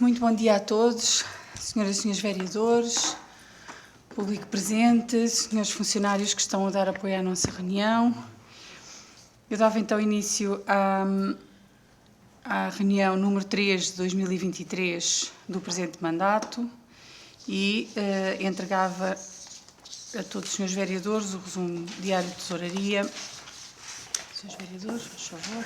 Muito bom dia a todos, senhoras e senhores vereadores, público presente, senhores funcionários que estão a dar apoio à nossa reunião. Eu dava então início à reunião número 3 de 2023 do presente mandato e entregava a todos os senhores vereadores o resumo diário de tesouraria. Senhores vereadores, por favor.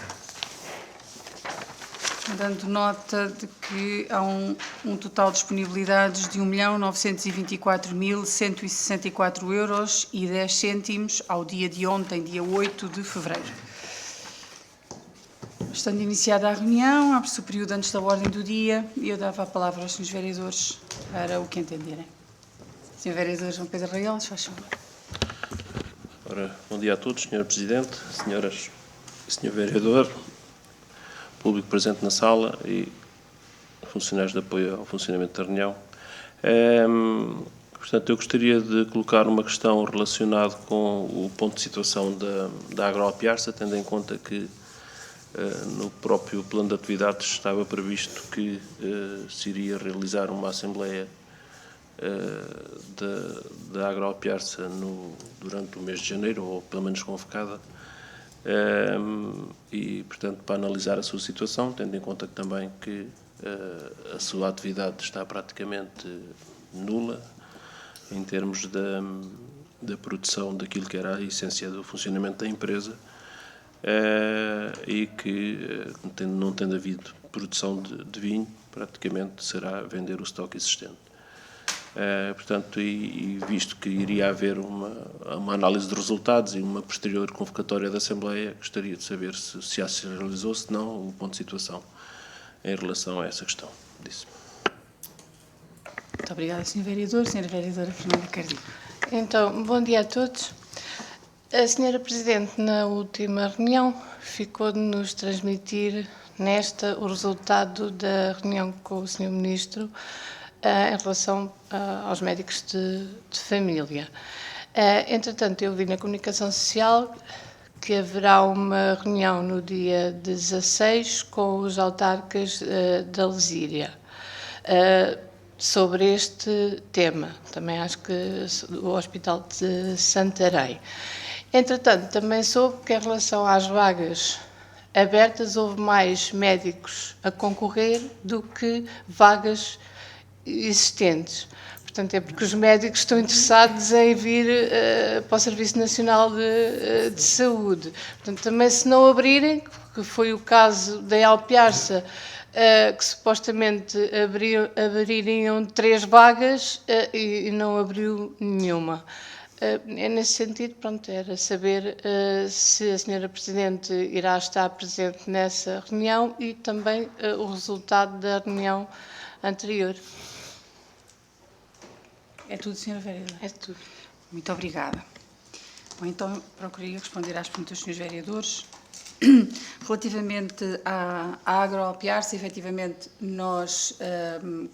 Dando nota de que há um total de disponibilidades de 1.924.164,10 € ao dia de ontem, dia 8 de fevereiro. Estando iniciada a reunião, abre-se o período antes da ordem do dia e eu dava a palavra aos senhores vereadores para o que entenderem. Senhor vereador João Pedro Reales, faz favor. Ora, bom dia a todos, Sr. Presidente, senhoras e Sr. Vereador, público presente na sala e funcionários de apoio ao funcionamento da reunião. Portanto, eu gostaria de colocar uma questão relacionada com o ponto de situação da Agropiarsa, tendo em conta que no próprio plano de atividades estava previsto que se iria realizar uma assembleia da Agropiarsa durante o mês de janeiro, ou pelo menos convocada, e, portanto, para analisar a sua situação, tendo em conta também que a sua atividade está praticamente nula em termos da produção daquilo que era a essência do funcionamento da empresa, e que, não tendo havido produção de vinho, praticamente será vender o estoque existente. Portanto, e visto que iria haver uma análise de resultados e uma posterior convocatória da Assembleia, gostaria de saber se já se realizou, se não, o ponto de situação em relação a essa questão. Disse. Muito obrigada, Sr. Vereador. Senhora Vereadora Fernanda Cardigo. Então, bom dia a todos. A Senhora Presidente, na última reunião, ficou de nos transmitir nesta o resultado da reunião com o Sr. Ministro em relação aos médicos de família. Entretanto, eu vi na comunicação social que haverá uma reunião no dia 16 com os autarcas da Lesíria sobre este tema. Também acho que o Hospital de Santarém. Entretanto, também soube que em relação às vagas abertas houve mais médicos a concorrer do que vagas existentes. Portanto, é porque os médicos estão interessados em vir para o Serviço Nacional de Saúde. Portanto, também se não abrirem, que foi o caso da Alpiarsa, que supostamente abririam 3 vagas e não abriu nenhuma. É nesse sentido, pronto, era saber se a Senhora Presidente irá estar presente nessa reunião e também o resultado da reunião anterior. É tudo, Sra. Vereadora? É tudo. Muito obrigada. Bom, então, procuraria responder às perguntas dos senhores vereadores. Relativamente à Agropiarsa, efetivamente, nós,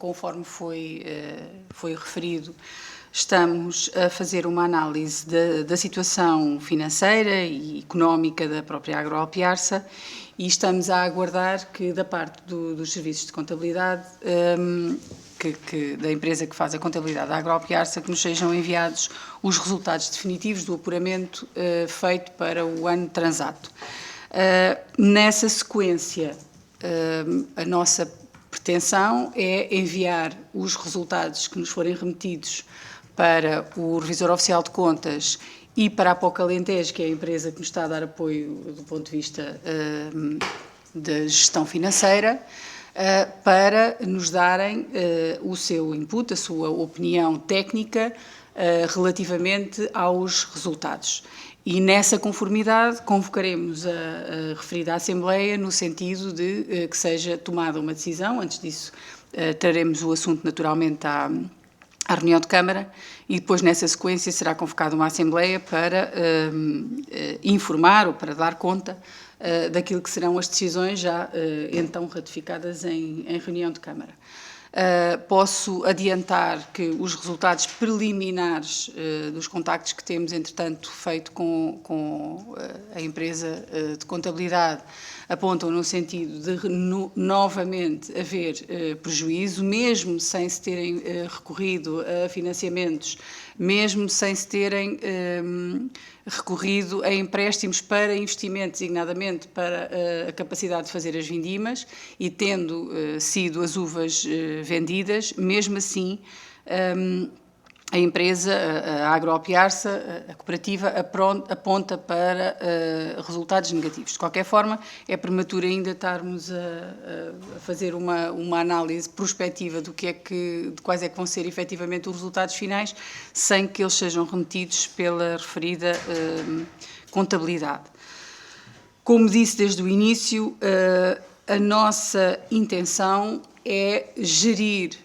conforme foi referido, estamos a fazer uma análise da situação financeira e económica da própria Agropiarsa e estamos a aguardar que, da parte dos serviços de contabilidade, da empresa que faz a contabilidade da Agropiarsa, que nos sejam enviados os resultados definitivos do apuramento feito para o ano transato. Nessa sequência, a nossa pretensão é enviar os resultados que nos forem remetidos para o Revisor Oficial de Contas e para a Apoca Alentejo, que é a empresa que nos está a dar apoio do ponto de vista da gestão financeira, para nos darem o seu input, a sua opinião técnica relativamente aos resultados. E nessa conformidade convocaremos a referida Assembleia no sentido de que seja tomada uma decisão. Antes disso, traremos o assunto naturalmente à reunião de Câmara e depois nessa sequência será convocada uma Assembleia para informar ou para dar conta daquilo que serão as decisões já então ratificadas em reunião de Câmara. Posso adiantar que os resultados preliminares dos contactos que temos, entretanto, feito com a empresa de contabilidade, apontam no sentido de novamente haver prejuízo, mesmo sem se terem recorrido a financiamentos, mesmo sem se terem recorrido a empréstimos para investimentos, designadamente para a capacidade de fazer as vindimas, e tendo sido as uvas vendidas, mesmo assim a empresa, a Agropiarsa, a cooperativa, aponta para resultados negativos. De qualquer forma, é prematuro ainda estarmos a fazer uma análise prospectiva de quais é que vão ser efetivamente os resultados finais, sem que eles sejam remetidos pela referida contabilidade. Como disse desde o início, a nossa intenção é gerir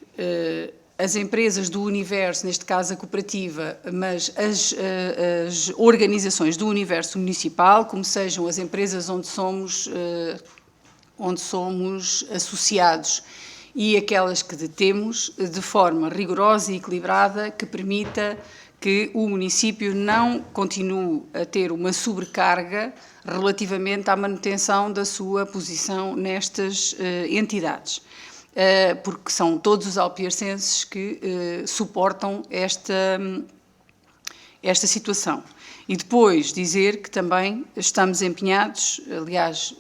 as empresas do universo, neste caso a cooperativa, mas as organizações do universo municipal, como sejam as empresas onde somos associados e aquelas que detemos, de forma rigorosa e equilibrada, que permita que o município não continue a ter uma sobrecarga relativamente à manutenção da sua posição nestas entidades. Porque são todos os alpiarcenses que suportam esta situação. E depois dizer que também estamos empenhados, aliás,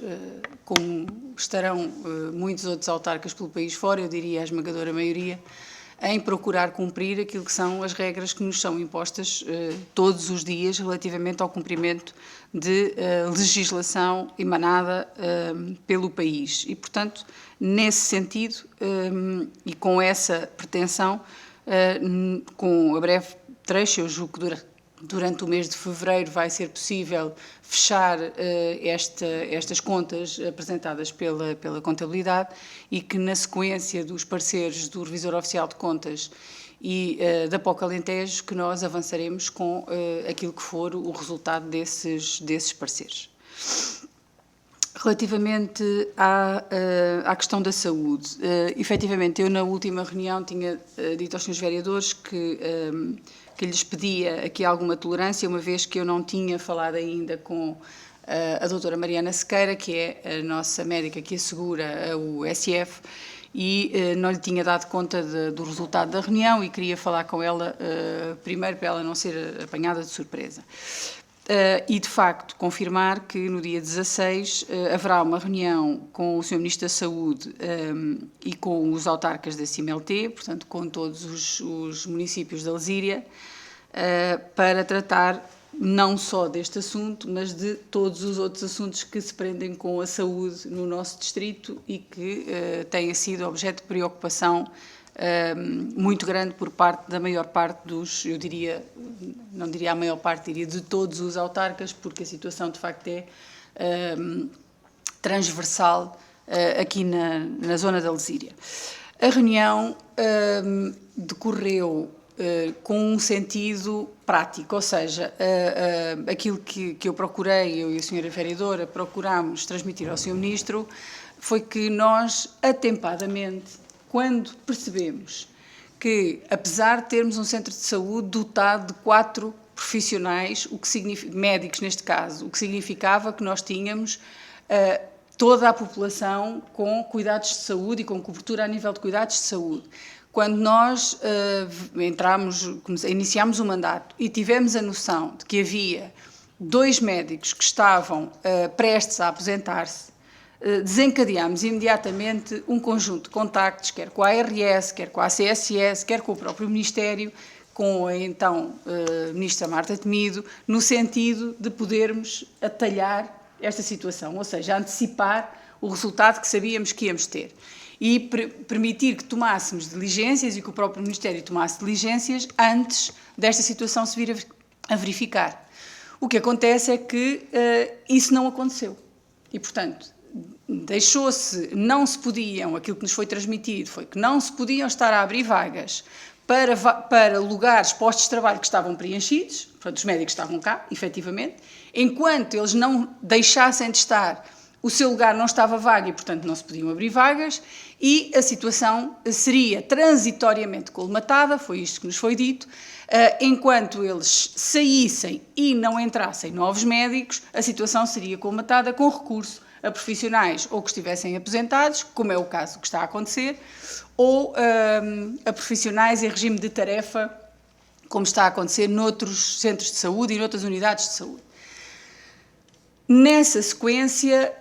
como estarão muitos outros autarcas pelo país fora, eu diria a esmagadora maioria, em procurar cumprir aquilo que são as regras que nos são impostas todos os dias relativamente ao cumprimento de legislação emanada pelo país. E, portanto, nesse sentido e com essa pretensão, com a breve trecho, eu julgo que durante o mês de fevereiro vai ser possível fechar estas contas apresentadas pela contabilidade, e que na sequência dos pareceres do Revisor Oficial de Contas e da POC Alentejo, que nós avançaremos com aquilo que for o resultado desses pareceres. Relativamente à questão da saúde, efetivamente, eu na última reunião tinha dito aos senhores vereadores que lhes pedia aqui alguma tolerância, uma vez que eu não tinha falado ainda com a doutora Mariana Sequeira, que é a nossa médica que assegura o SF, e não lhe tinha dado conta do resultado da reunião e queria falar com ela primeiro para ela não ser apanhada de surpresa. E, de facto, confirmar que no dia 16 haverá uma reunião com o Sr. Ministro da Saúde e com os autarcas da CIMLT, portanto, com todos os municípios da Lesíria, para tratar não só deste assunto, mas de todos os outros assuntos que se prendem com a saúde no nosso distrito e que têm sido objeto de preocupação muito grande por parte da maior parte dos, eu diria, não diria a maior parte, diria de todos os autarcas, porque a situação de facto é transversal aqui na zona da Lesíria. A reunião decorreu com um sentido prático, ou seja, aquilo que eu procurei, eu e a senhora vereadora procurámos transmitir ao Sr. Ministro, foi que nós, atempadamente, quando percebemos que, apesar de termos um centro de saúde dotado de 4 profissionais, médicos neste caso, o que significava que nós tínhamos toda a população com cuidados de saúde e com cobertura a nível de cuidados de saúde. Quando nós iniciámos o mandato e tivemos a noção de que havia 2 médicos que estavam prestes a aposentar-se, desencadeámos imediatamente um conjunto de contactos, quer com a ARS, quer com a CSS, quer com o próprio Ministério, com a então Ministra Marta Temido, no sentido de podermos atalhar esta situação, ou seja, antecipar o resultado que sabíamos que íamos ter e permitir que tomássemos diligências e que o próprio Ministério tomasse diligências antes desta situação se vir a verificar. O que acontece é que isso não aconteceu e, portanto, não se podiam, aquilo que nos foi transmitido foi que não se podiam estar a abrir vagas para lugares, postos de trabalho que estavam preenchidos, portanto os médicos estavam cá, efetivamente, enquanto eles não deixassem de estar, o seu lugar não estava vago e, portanto, não se podiam abrir vagas, e a situação seria transitoriamente colmatada, foi isto que nos foi dito, enquanto eles saíssem e não entrassem novos médicos, a situação seria colmatada com recurso a profissionais ou que estivessem aposentados, como é o caso que está a acontecer, ou a profissionais em regime de tarefa, como está a acontecer noutros centros de saúde e noutras unidades de saúde. Nessa sequência,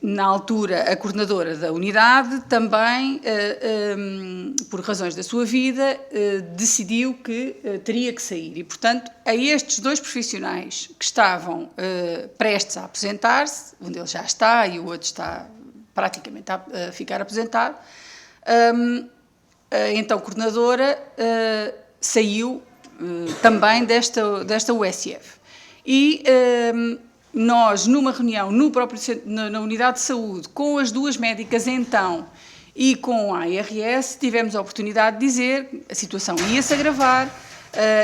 na altura, a coordenadora da unidade também, por razões da sua vida, decidiu que teria que sair. E, portanto, a estes 2 profissionais que estavam prestes a aposentar-se, um deles já está e o outro está praticamente a ficar aposentado, então a coordenadora saiu também desta USF. E nós, numa reunião na unidade de saúde, com as 2 médicas então e com a ARS, tivemos a oportunidade de dizer a situação ia-se agravar,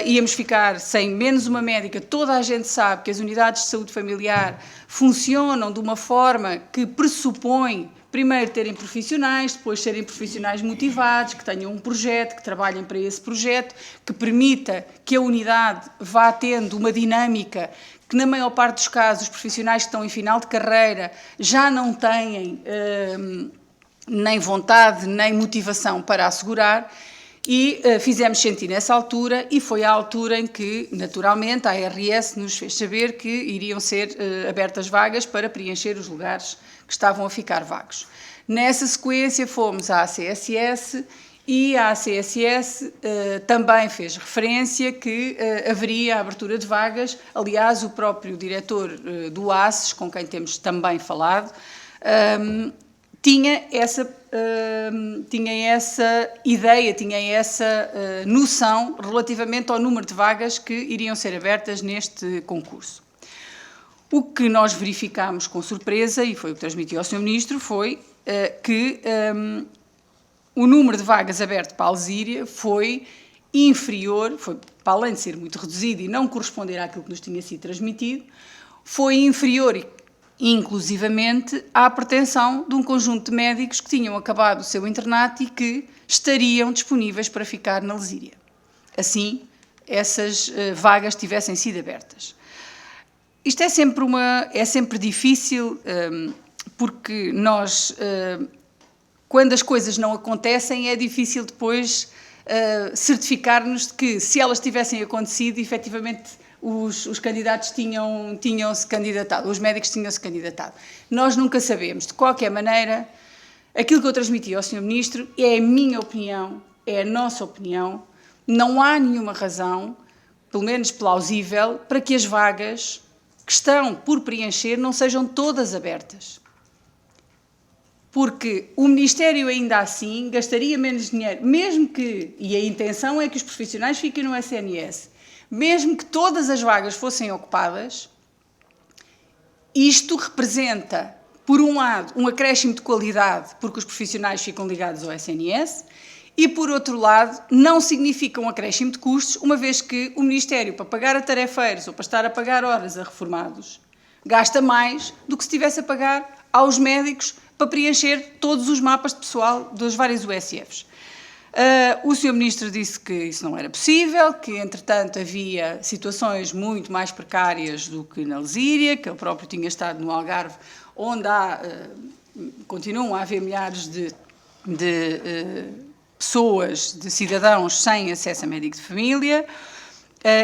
íamos ficar sem menos uma médica. Toda a gente sabe que as unidades de saúde familiar funcionam de uma forma que pressupõe primeiro terem profissionais, depois serem profissionais motivados, que tenham um projeto, que trabalhem para esse projeto, que permita que a unidade vá tendo uma dinâmica que, na maior parte dos casos, os profissionais que estão em final de carreira já não têm nem vontade, nem motivação para assegurar, e fizemos sentir nessa altura, e foi a altura em que, naturalmente, a ARS nos fez saber que iriam ser abertas vagas para preencher os lugares que estavam a ficar vagos. Nessa sequência fomos à ACSS e a ACSS também fez referência que haveria a abertura de vagas. Aliás, o próprio diretor do ACES, com quem temos também falado, tinha essa ideia, tinha essa noção relativamente ao número de vagas que iriam ser abertas neste concurso. O que nós verificámos com surpresa, e foi o que transmiti ao Sr. Ministro, foi que o número de vagas aberto para a Alzíria foi inferior, foi, para além de ser muito reduzido e não corresponder àquilo que nos tinha sido transmitido, foi inferior, inclusivamente, à pretensão de um conjunto de médicos que tinham acabado o seu internato e que estariam disponíveis para ficar na Alzíria. Assim, essas vagas tivessem sido abertas. Isto é sempre difícil, porque nós, quando as coisas não acontecem, é difícil depois certificar-nos de que, se elas tivessem acontecido, efetivamente os candidatos tinham-se candidatado, os médicos tinham-se candidatado. Nós nunca sabemos. De qualquer maneira, aquilo que eu transmiti ao Sr. Ministro é a minha opinião, é a nossa opinião. Não há nenhuma razão, pelo menos plausível, para que as vagas que estão por preencher não sejam todas abertas. Porque o Ministério, ainda assim, gastaria menos dinheiro, mesmo que, e a intenção é que os profissionais fiquem no SNS, mesmo que todas as vagas fossem ocupadas, isto representa, por um lado, um acréscimo de qualidade, porque os profissionais ficam ligados ao SNS, e, por outro lado, não significa um acréscimo de custos, uma vez que o Ministério, para pagar a tarefeiros ou para estar a pagar horas a reformados, gasta mais do que se estivesse a pagar aos médicos para preencher todos os mapas de pessoal dos vários USFs. O Sr. Ministro disse que isso não era possível, que, entretanto, havia situações muito mais precárias do que na Alzíria, que ele próprio tinha estado no Algarve, onde continuam a haver milhares de pessoas, de cidadãos sem acesso a médico de família,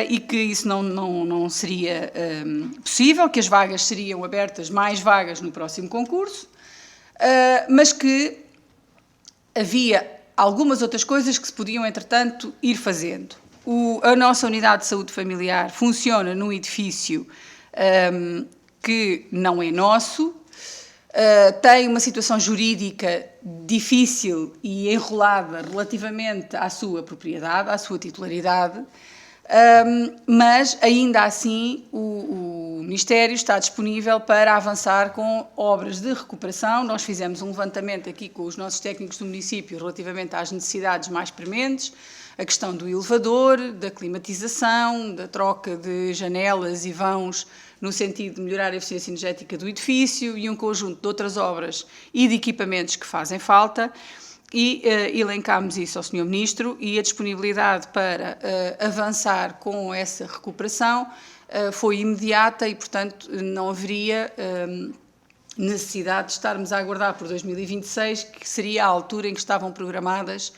e que isso não seria possível, que as vagas seriam abertas, mais vagas no próximo concurso, mas que havia algumas outras coisas que se podiam, entretanto, ir fazendo. A nossa unidade de saúde familiar funciona num edifício que não é nosso, tem uma situação jurídica difícil e enrolada relativamente à sua propriedade, à sua titularidade, mas, ainda assim, o Ministério está disponível para avançar com obras de recuperação. Nós fizemos um levantamento aqui com os nossos técnicos do município relativamente às necessidades mais prementes, a questão do elevador, da climatização, da troca de janelas e vãos no sentido de melhorar a eficiência energética do edifício e um conjunto de outras obras e de equipamentos que fazem falta. E elencámos isso ao Sr. Ministro e a disponibilidade para avançar com essa recuperação foi imediata e, portanto, não haveria necessidade de estarmos a aguardar por 2026, que seria a altura em que estavam programadas,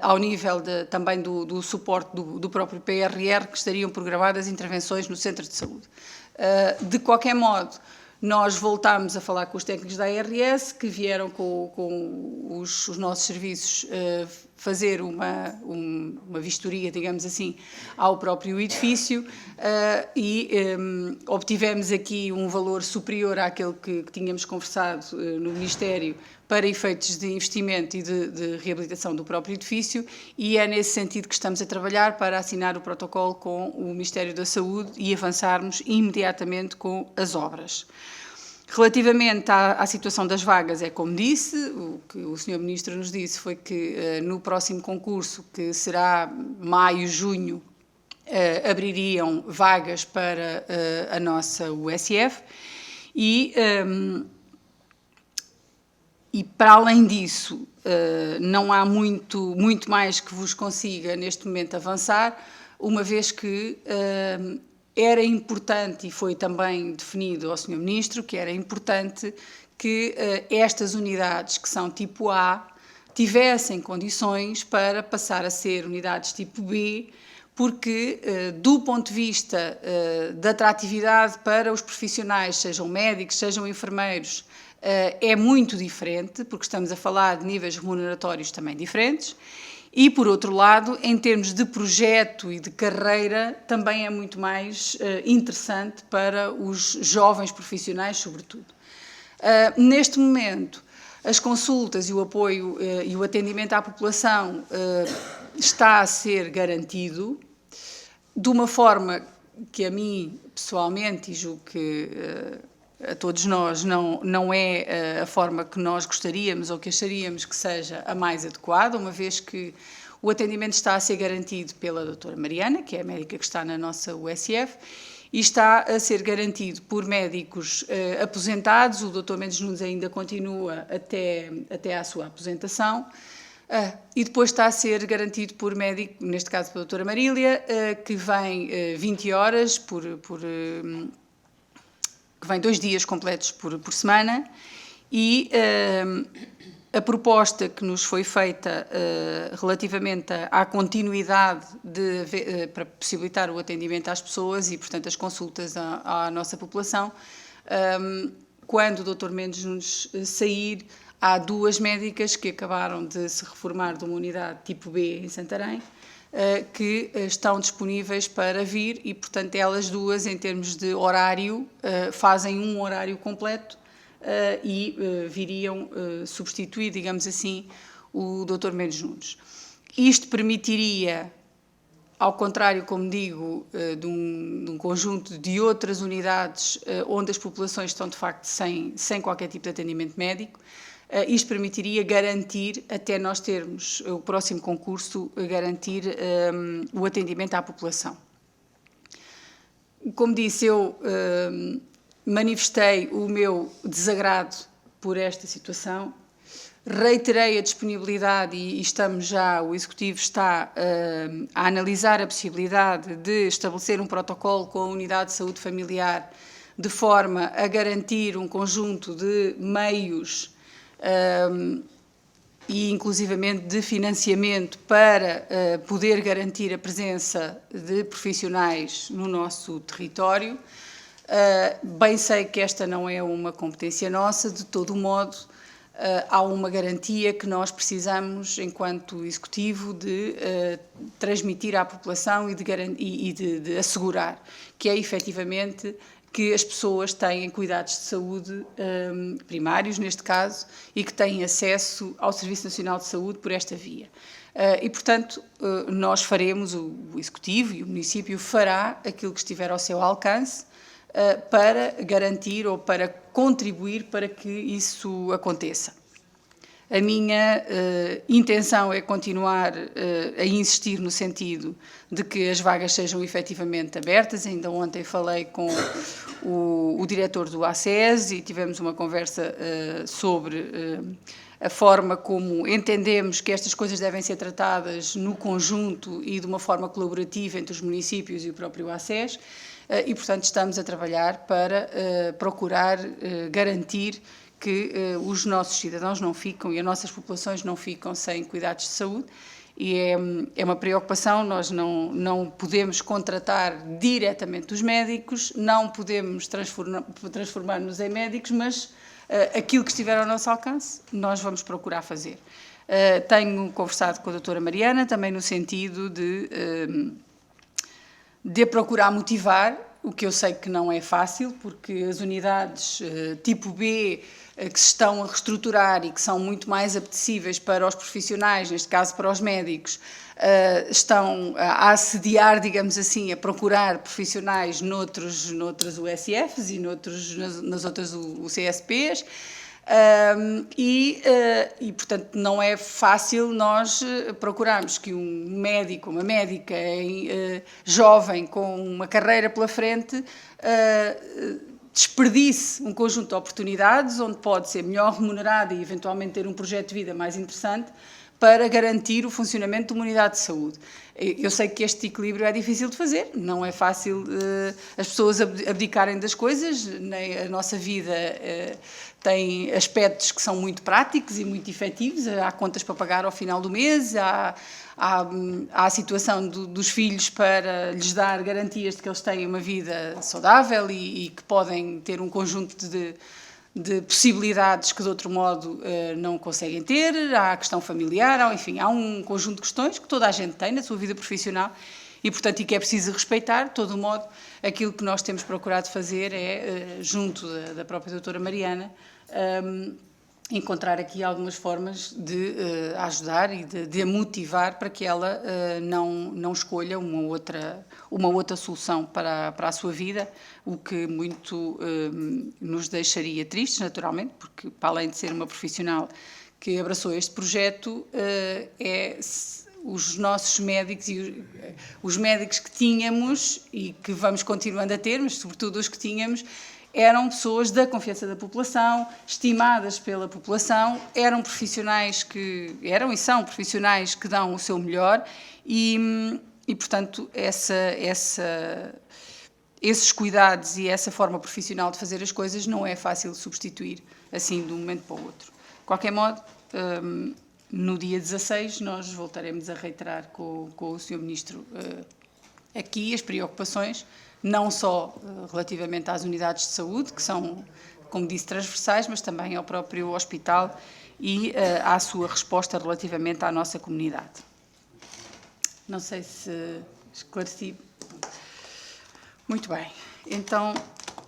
ao nível também do suporte do próprio PRR, que estariam programadas intervenções no centro de saúde. De qualquer modo, nós voltámos a falar com os técnicos da ARS, que vieram com os nossos serviços fazer uma vistoria, digamos assim, ao próprio edifício e obtivemos aqui um valor superior àquele que tínhamos conversado no Ministério para efeitos de investimento e de reabilitação do próprio edifício, e é nesse sentido que estamos a trabalhar para assinar o protocolo com o Ministério da Saúde e avançarmos imediatamente com as obras. Relativamente à situação das vagas, é como disse, o que o Sr. Ministro nos disse foi que no próximo concurso, que será maio, junho, abririam vagas para a nossa USF e para além disso, não há muito mais que vos consiga neste momento avançar, uma vez que era importante, e foi também definido ao Sr. Ministro, que era importante que estas unidades, que são tipo A, tivessem condições para passar a ser unidades tipo B, porque, do ponto de vista da atratividade para os profissionais, sejam médicos, sejam enfermeiros, é muito diferente, porque estamos a falar de níveis remuneratórios também diferentes, e, por outro lado, em termos de projeto e de carreira, também é muito mais interessante para os jovens profissionais, sobretudo. Neste momento, as consultas e o apoio e o atendimento à população está a ser garantido de uma forma que a mim, pessoalmente, e julgo que a todos nós, não é a forma que nós gostaríamos ou que acharíamos que seja a mais adequada, uma vez que o atendimento está a ser garantido pela doutora Mariana, que é a médica que está na nossa USF, e está a ser garantido por médicos aposentados. O Dr. Mendes Nunes ainda continua até à sua aposentação, e depois está a ser garantido por médico, neste caso pela doutora Marília, que vem 20 horas que vem 2 dias completos por semana, e a proposta que nos foi feita relativamente à continuidade para possibilitar o atendimento às pessoas e, portanto, as consultas à nossa população, quando o Dr. Mendes Nunes sair, há 2 médicas que acabaram de se reformar de uma unidade tipo B em Santarém, que estão disponíveis para vir e, portanto, elas 2, em termos de horário, fazem um horário completo e viriam substituir, digamos assim, o Dr. Mendes Nunes. Isto permitiria, ao contrário, como digo, de um conjunto de outras unidades onde as populações estão, de facto, sem qualquer tipo de atendimento médico, isto permitiria garantir, até nós termos o próximo concurso, garantir o atendimento à população. Como disse, eu manifestei o meu desagrado por esta situação, reiterei a disponibilidade e o Executivo está a analisar a possibilidade de estabelecer um protocolo com a Unidade de Saúde Familiar de forma a garantir um conjunto de meios e inclusivamente de financiamento para poder garantir a presença de profissionais no nosso território. Bem sei que esta não é uma competência nossa, de todo modo, há uma garantia que nós precisamos, enquanto Executivo, de transmitir à população e de assegurar que é efetivamente que as pessoas têm cuidados de saúde primários, neste caso, e que têm acesso ao Serviço Nacional de Saúde por esta via. E, portanto, nós faremos, o Executivo e o Município fará aquilo que estiver ao seu alcance para garantir ou para contribuir para que isso aconteça. A minha intenção é continuar a insistir no sentido de que as vagas sejam efetivamente abertas. Ainda ontem falei com o diretor do ACES e tivemos uma conversa sobre a forma como entendemos que estas coisas devem ser tratadas no conjunto e de uma forma colaborativa entre os municípios e o próprio ACES. E, portanto, estamos a trabalhar para procurar garantir que os nossos cidadãos não ficam e as nossas populações não ficam sem cuidados de saúde. E é uma preocupação, nós não podemos contratar diretamente os médicos, não podemos transformar-nos em médicos, mas aquilo que estiver ao nosso alcance, nós vamos procurar fazer. Tenho conversado com a doutora Mariana, também no sentido de procurar motivar, o que eu sei que não é fácil, porque as unidades tipo B que se estão a reestruturar e que são muito mais apetecíveis para os profissionais, neste caso para os médicos, estão a assediar, digamos assim, a procurar profissionais noutras USFs e nas outras UCSPs, e, portanto, não é fácil nós procurarmos que um médico, uma médica jovem com uma carreira pela frente desperdice um conjunto de oportunidades onde pode ser melhor remunerada e eventualmente ter um projeto de vida mais interessante para garantir o funcionamento de uma unidade de saúde. Eu sei que este equilíbrio é difícil de fazer, não é fácil as pessoas abdicarem das coisas, nem a nossa vida tem aspectos que são muito práticos e muito efetivos, há contas para pagar ao final do mês, há a situação dos filhos para lhes dar garantias de que eles têm uma vida saudável e que podem ter um conjunto de possibilidades que de outro modo não conseguem ter, há a questão familiar, enfim, há um conjunto de questões que toda a gente tem na sua vida profissional e, portanto, que é preciso respeitar. De todo o modo, aquilo que nós temos procurado fazer é, junto da própria doutora Mariana, encontrar aqui algumas formas de ajudar e de a motivar para que ela não escolha uma outra solução para a sua vida, o que muito nos deixaria tristes, naturalmente, porque, para além de ser uma profissional que abraçou este projeto, os nossos médicos e os médicos que tínhamos e que vamos continuando a ter, mas sobretudo os que tínhamos, eram pessoas da confiança da população, estimadas pela população, eram profissionais e são profissionais que dão o seu melhor e portanto, esses cuidados e essa forma profissional de fazer as coisas não é fácil de substituir assim de um momento para o outro. De qualquer modo, no dia 16 nós voltaremos a reiterar com o Sr. Ministro aqui as preocupações, não só relativamente às unidades de saúde, que são, como disse, transversais, mas também ao próprio hospital e à sua resposta relativamente à nossa comunidade. Não sei se esclareci. Muito bem. Então,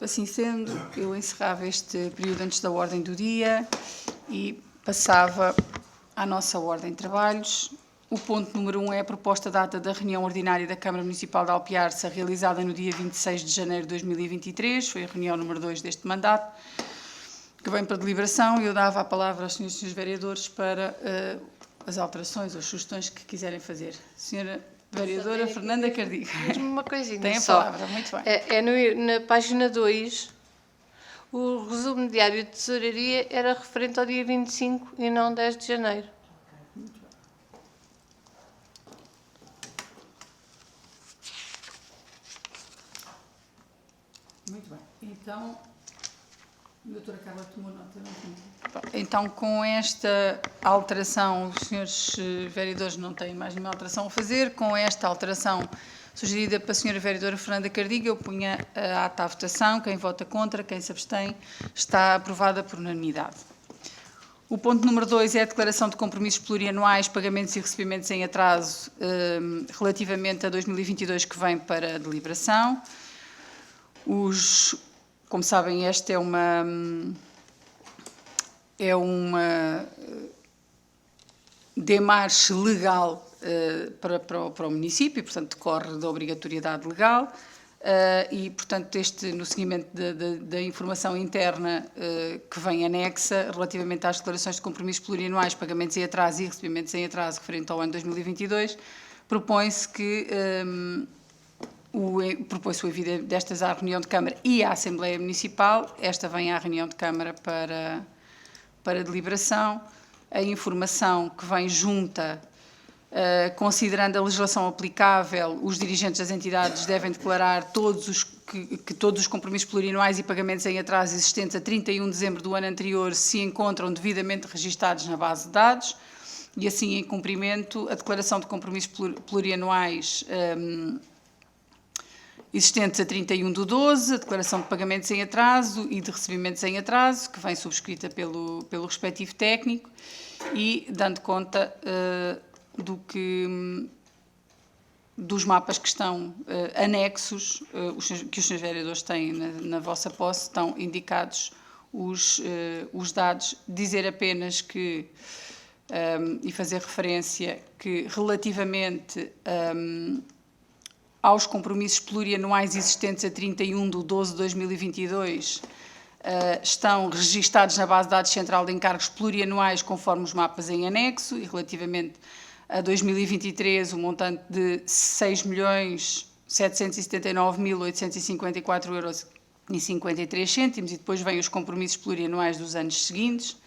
assim sendo, eu encerrava este período antes da ordem do dia e passava à nossa ordem de trabalhos. O ponto número 1 é a proposta data da reunião ordinária da Câmara Municipal de Alpiarça, realizada no dia 26 de janeiro de 2023, foi a reunião número 2 deste mandato, que vem para deliberação, e eu dava a palavra aos senhores vereadores para as alterações ou as sugestões que quiserem fazer. Senhora Vereadora Fernanda Cardiga. Mesmo uma coisinha tem a só. palavra, muito bem. Na página 2, o resumo diário de tesouraria era referente ao dia 25 e não 10 de janeiro. Muito bem. Então, a doutora Carla tomou nota, não tomou? Então, com esta alteração, os senhores vereadores não têm mais nenhuma alteração a fazer. Com esta alteração sugerida pela senhora vereadora Fernanda Cardiga, eu punha a ata à votação. Quem vota contra, quem se abstém, está aprovada por unanimidade. O ponto número 2 é a declaração de compromissos plurianuais, pagamentos e recebimentos em atraso relativamente a 2022, que vem para a deliberação. Como sabem, esta é uma demarche legal para o município, portanto, decorre da obrigatoriedade legal. e, portanto, no seguimento da informação interna que vem anexa, relativamente às declarações de compromissos plurianuais, pagamentos em atraso e recebimentos em atraso referente ao ano 2022, propõe-se que propõe-se o envio destas à reunião de Câmara e à Assembleia Municipal. Esta vem à reunião de Câmara para deliberação. A informação que vem junta, considerando a legislação aplicável, os dirigentes das entidades devem declarar que todos os compromissos plurianuais e pagamentos em atraso existentes a 31 de dezembro do ano anterior se encontram devidamente registados na base de dados, e assim, em cumprimento, a declaração de compromissos plurianuais existentes a 31 de 12, a declaração de pagamentos em atraso e de recebimentos em atraso, que vem subscrita pelo respectivo técnico, e dando conta dos mapas que estão anexos, que os senhores vereadores têm na vossa posse, estão indicados os dados. Dizer apenas que, e fazer referência que, relativamente aos compromissos plurianuais existentes a 31 de 12 de 2022, estão registados na base de dados central de encargos plurianuais conforme os mapas em anexo, e relativamente a 2023 o montante de 6.779.854,53 euros, e depois vêm os compromissos plurianuais dos anos seguintes.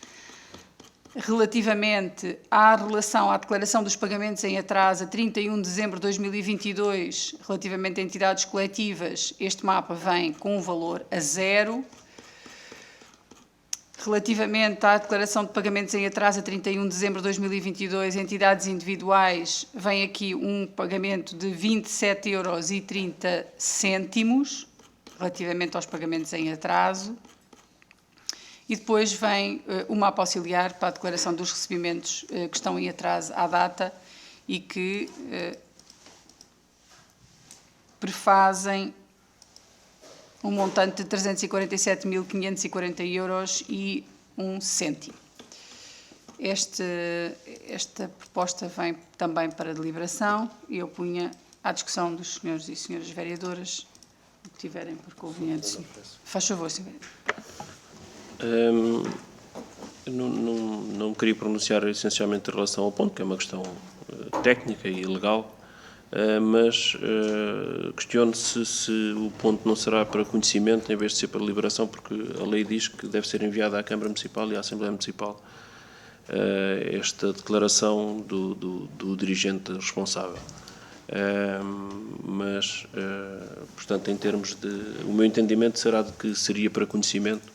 Relativamente à relação à declaração dos pagamentos em atraso a 31 de dezembro de 2022, relativamente a entidades coletivas, este mapa vem com um valor a 0. Relativamente à declaração de pagamentos em atraso a 31 de dezembro de 2022, entidades individuais, vem aqui um pagamento de 27,30 euros, relativamente aos pagamentos em atraso. E depois vem o mapa auxiliar para a declaração dos recebimentos que estão em atraso à data e que prefazem um montante de 347.540 euros e 1 cêntimo. Esta proposta vem também para deliberação e eu punha à discussão dos senhores e senhoras vereadoras, o que tiverem por conveniente. Faz favor, senhor vereador. Não me queria pronunciar essencialmente em relação ao ponto, que é uma questão técnica e legal, mas questiono se o ponto não será para conhecimento em vez de ser para deliberação, porque a lei diz que deve ser enviada à Câmara Municipal e à Assembleia Municipal esta declaração do dirigente responsável. Mas, portanto, em termos o meu entendimento será de que seria para conhecimento,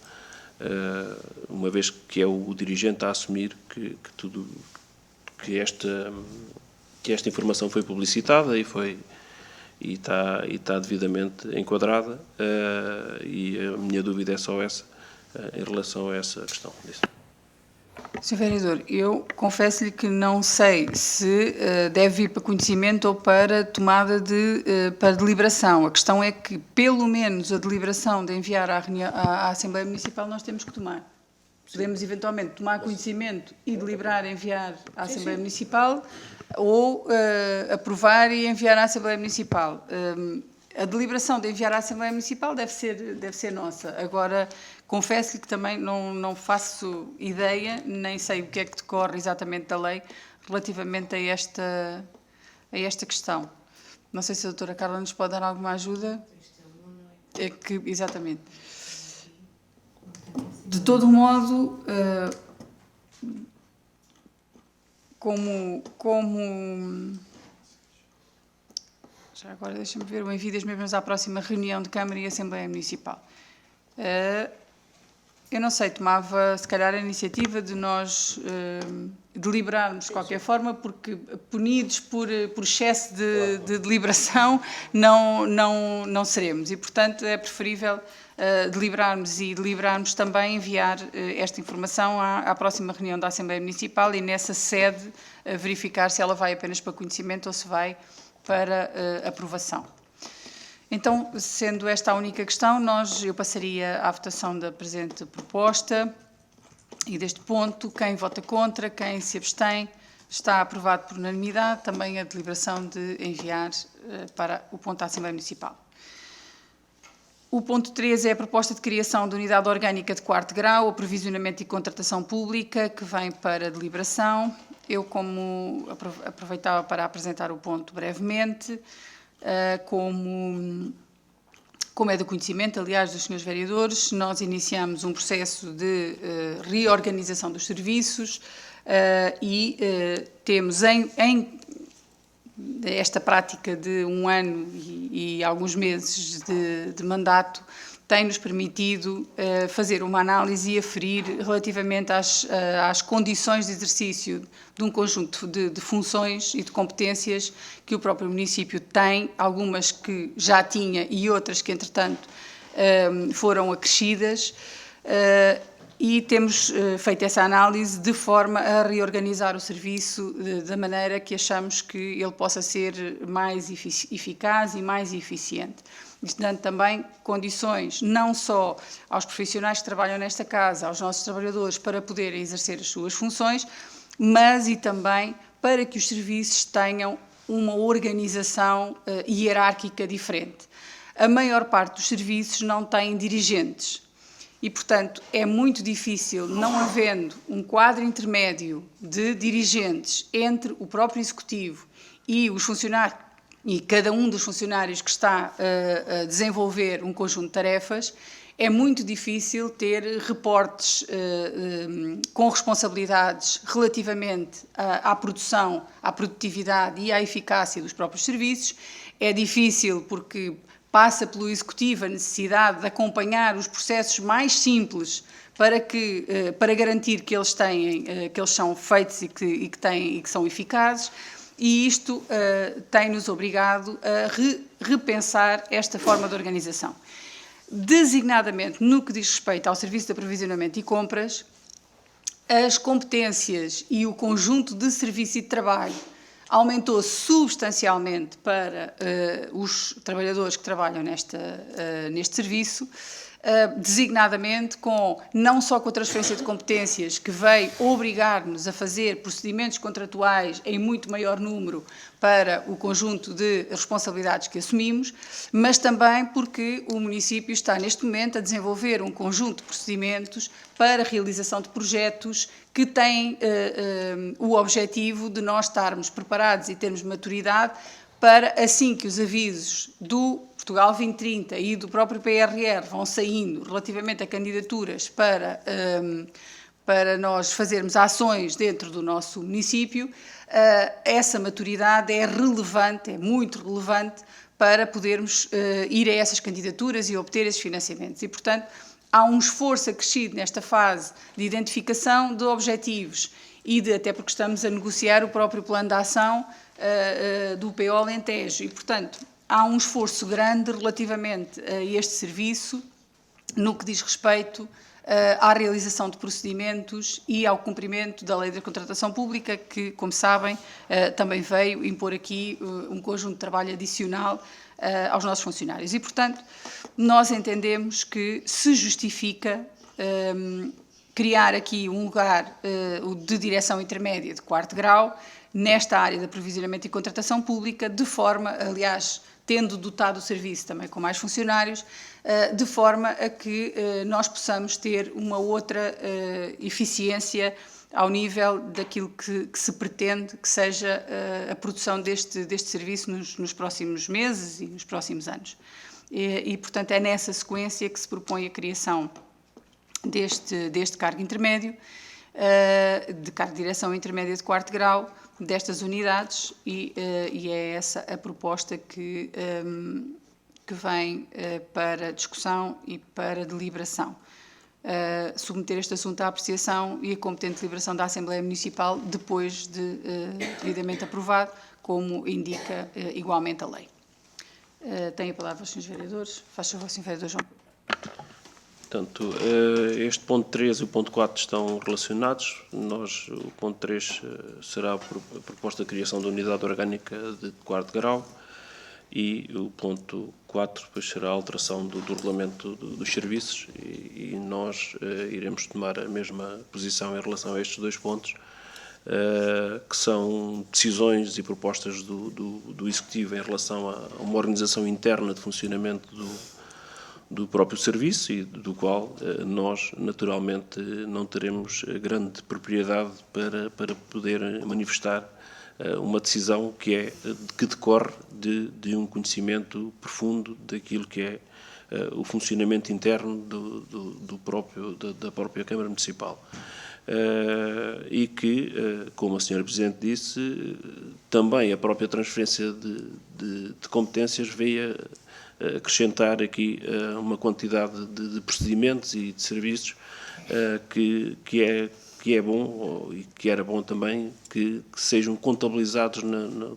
uma vez que é o dirigente a assumir que esta informação foi publicitada e está devidamente enquadrada, e a minha dúvida é só essa, em relação a essa questão. Sr. Vereador, eu confesso-lhe que não sei se deve ir para conhecimento ou para tomada para deliberação. A questão é que, pelo menos, a deliberação de enviar à Assembleia Municipal nós temos que tomar. Podemos, eventualmente, tomar conhecimento e deliberar enviar à Assembleia Municipal ou aprovar e enviar à Assembleia Municipal. A deliberação de enviar à Assembleia Municipal deve ser nossa. Agora, confesso-lhe que também não faço ideia, nem sei o que é que decorre exatamente da lei relativamente a esta questão. Não sei se a doutora Carla nos pode dar alguma ajuda. Exatamente. De todo modo, já agora deixa-me ver o envio das mesmas à próxima reunião de Câmara e Assembleia Municipal. Eu não sei, tomava se calhar a iniciativa de nós deliberarmos de qualquer forma, porque punidos por excesso de deliberação não seremos, e portanto é preferível deliberarmos também enviar esta informação à próxima reunião da Assembleia Municipal e nessa sede verificar se ela vai apenas para conhecimento ou se vai para aprovação. Então, sendo esta a única questão, eu passaria à votação da presente proposta e deste ponto. Quem vota contra, quem se abstém, está aprovado por unanimidade. Também a deliberação de enviar para o ponto à Assembleia Municipal. O ponto 3 é a proposta de criação de unidade orgânica de 4º grau, aprovisionamento e contratação pública, que vem para deliberação. Eu, como aproveitava para apresentar o ponto brevemente, como é do conhecimento, aliás, dos senhores vereadores, nós iniciamos um processo de reorganização dos serviços e temos esta prática de 1 ano e alguns meses de mandato tem-nos permitido fazer uma análise e aferir relativamente às condições de exercício de um conjunto de funções e de competências que o próprio município tem, algumas que já tinha e outras que, entretanto, foram acrescidas, e temos feito essa análise de forma a reorganizar o serviço da maneira que achamos que ele possa ser mais eficaz e mais eficiente. Isto dando também condições não só aos profissionais que trabalham nesta casa, aos nossos trabalhadores, para poderem exercer as suas funções, mas e também para que os serviços tenham uma organização hierárquica diferente. A maior parte dos serviços não tem dirigentes. E, portanto, é muito difícil, não havendo um quadro intermédio de dirigentes entre o próprio Executivo e os funcionários, e cada um dos funcionários que está a desenvolver um conjunto de tarefas, é muito difícil ter reportes com responsabilidades relativamente à produção, à produtividade e à eficácia dos próprios serviços. É difícil porque passa pelo Executivo a necessidade de acompanhar os processos mais simples para garantir que eles são feitos e que são eficazes, e isto tem-nos obrigado a repensar esta forma de organização. Designadamente, no que diz respeito ao Serviço de Aprovisionamento e Compras, as competências e o conjunto de serviço e de trabalho aumentou substancialmente para os trabalhadores que trabalham neste serviço, designadamente não só com a transferência de competências, que veio obrigar-nos a fazer procedimentos contratuais em muito maior número para o conjunto de responsabilidades que assumimos, mas também porque o município está neste momento a desenvolver um conjunto de procedimentos para a realização de projetos que têm o objetivo de nós estarmos preparados e termos maturidade para, assim que os avisos do Portugal 2030 e do próprio PRR vão saindo relativamente a candidaturas para nós fazermos ações dentro do nosso município, essa maturidade é relevante, é muito relevante para podermos ir a essas candidaturas e obter esses financiamentos. E, portanto, há um esforço acrescido nesta fase de identificação de objetivos e até porque estamos a negociar o próprio plano de ação do PO Alentejo e, portanto, há um esforço grande relativamente a este serviço no que diz respeito à realização de procedimentos e ao cumprimento da Lei da Contratação Pública, que, como sabem, também veio impor aqui um conjunto de trabalho adicional aos nossos funcionários. E, portanto, nós entendemos que se justifica criar aqui um lugar de direção intermédia de 4º grau nesta área de aprovisionamento e contratação pública, de forma, aliás, tendo dotado o serviço também com mais funcionários, de forma a que nós possamos ter uma outra eficiência ao nível daquilo que se pretende que seja a produção deste serviço nos próximos meses e nos próximos anos. E, portanto, é nessa sequência que se propõe a criação deste cargo intermédio, de cargo de direção intermédia de 4º grau, destas unidades, e é essa a proposta que vem para discussão e para deliberação. Submeter este assunto à apreciação e a competente deliberação da Assembleia Municipal depois de devidamente aprovado, como indica igualmente a lei. Tem a palavra os senhores vereadores. Faz favor, senhor vereador João. Portanto, este ponto 3 e o ponto 4 estão relacionados. O ponto 3 será a proposta de criação da unidade orgânica de 4º grau e o ponto 4 depois será a alteração do regulamento dos serviços e nós iremos tomar a mesma posição em relação a estes dois pontos, que são decisões e propostas do Executivo em relação a uma organização interna de funcionamento do próprio serviço e do qual nós, naturalmente, não teremos grande propriedade para poder manifestar uma decisão que decorre de um conhecimento profundo daquilo que é o funcionamento interno da própria Câmara Municipal. E que, como a Sra. Presidente disse, também a própria transferência de competências veio acrescentar aqui uma quantidade de procedimentos e de serviços que é bom, e que era bom também, que sejam contabilizados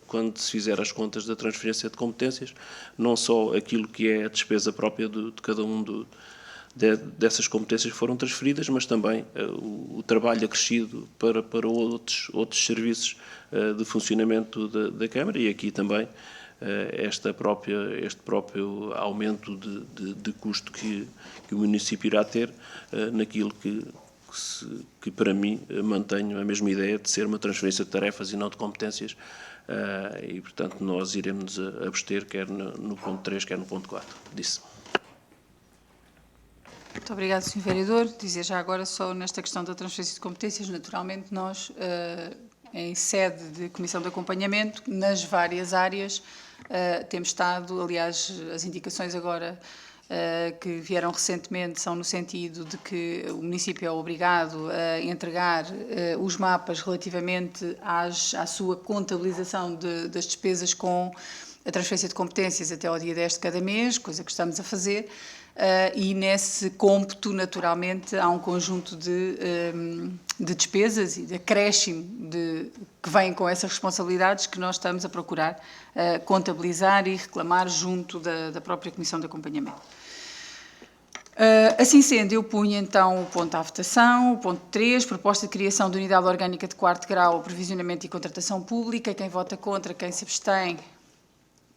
quando se fizer as contas da transferência de competências, não só aquilo que é a despesa própria de cada um dessas competências foram transferidas, mas também o trabalho acrescido para outros serviços de funcionamento da Câmara, e aqui também este próprio aumento de custo que o município irá ter naquilo que para mim mantenho a mesma ideia de ser uma transferência de tarefas e não de competências, e portanto nós iremos abster quer no ponto 3, quer no ponto 4, disse. Muito obrigada, Sr. Vereador. Dizer já agora, só nesta questão da transferência de competências, naturalmente nós, em sede de Comissão de Acompanhamento, nas várias áreas, temos estado, aliás, as indicações agora que vieram recentemente são no sentido de que o município é obrigado a entregar os mapas relativamente à sua contabilização das despesas com a transferência de competências até ao dia 10 de cada mês, coisa que estamos a fazer. E nesse cômputo, naturalmente, há um conjunto de despesas e de acréscimo que vêm com essas responsabilidades que nós estamos a procurar contabilizar e reclamar junto da própria Comissão de Acompanhamento. Assim sendo, eu punho então o ponto à votação, o ponto 3, proposta de criação de unidade orgânica de 4º grau, aprovisionamento e contratação pública. Quem vota contra, quem se abstém,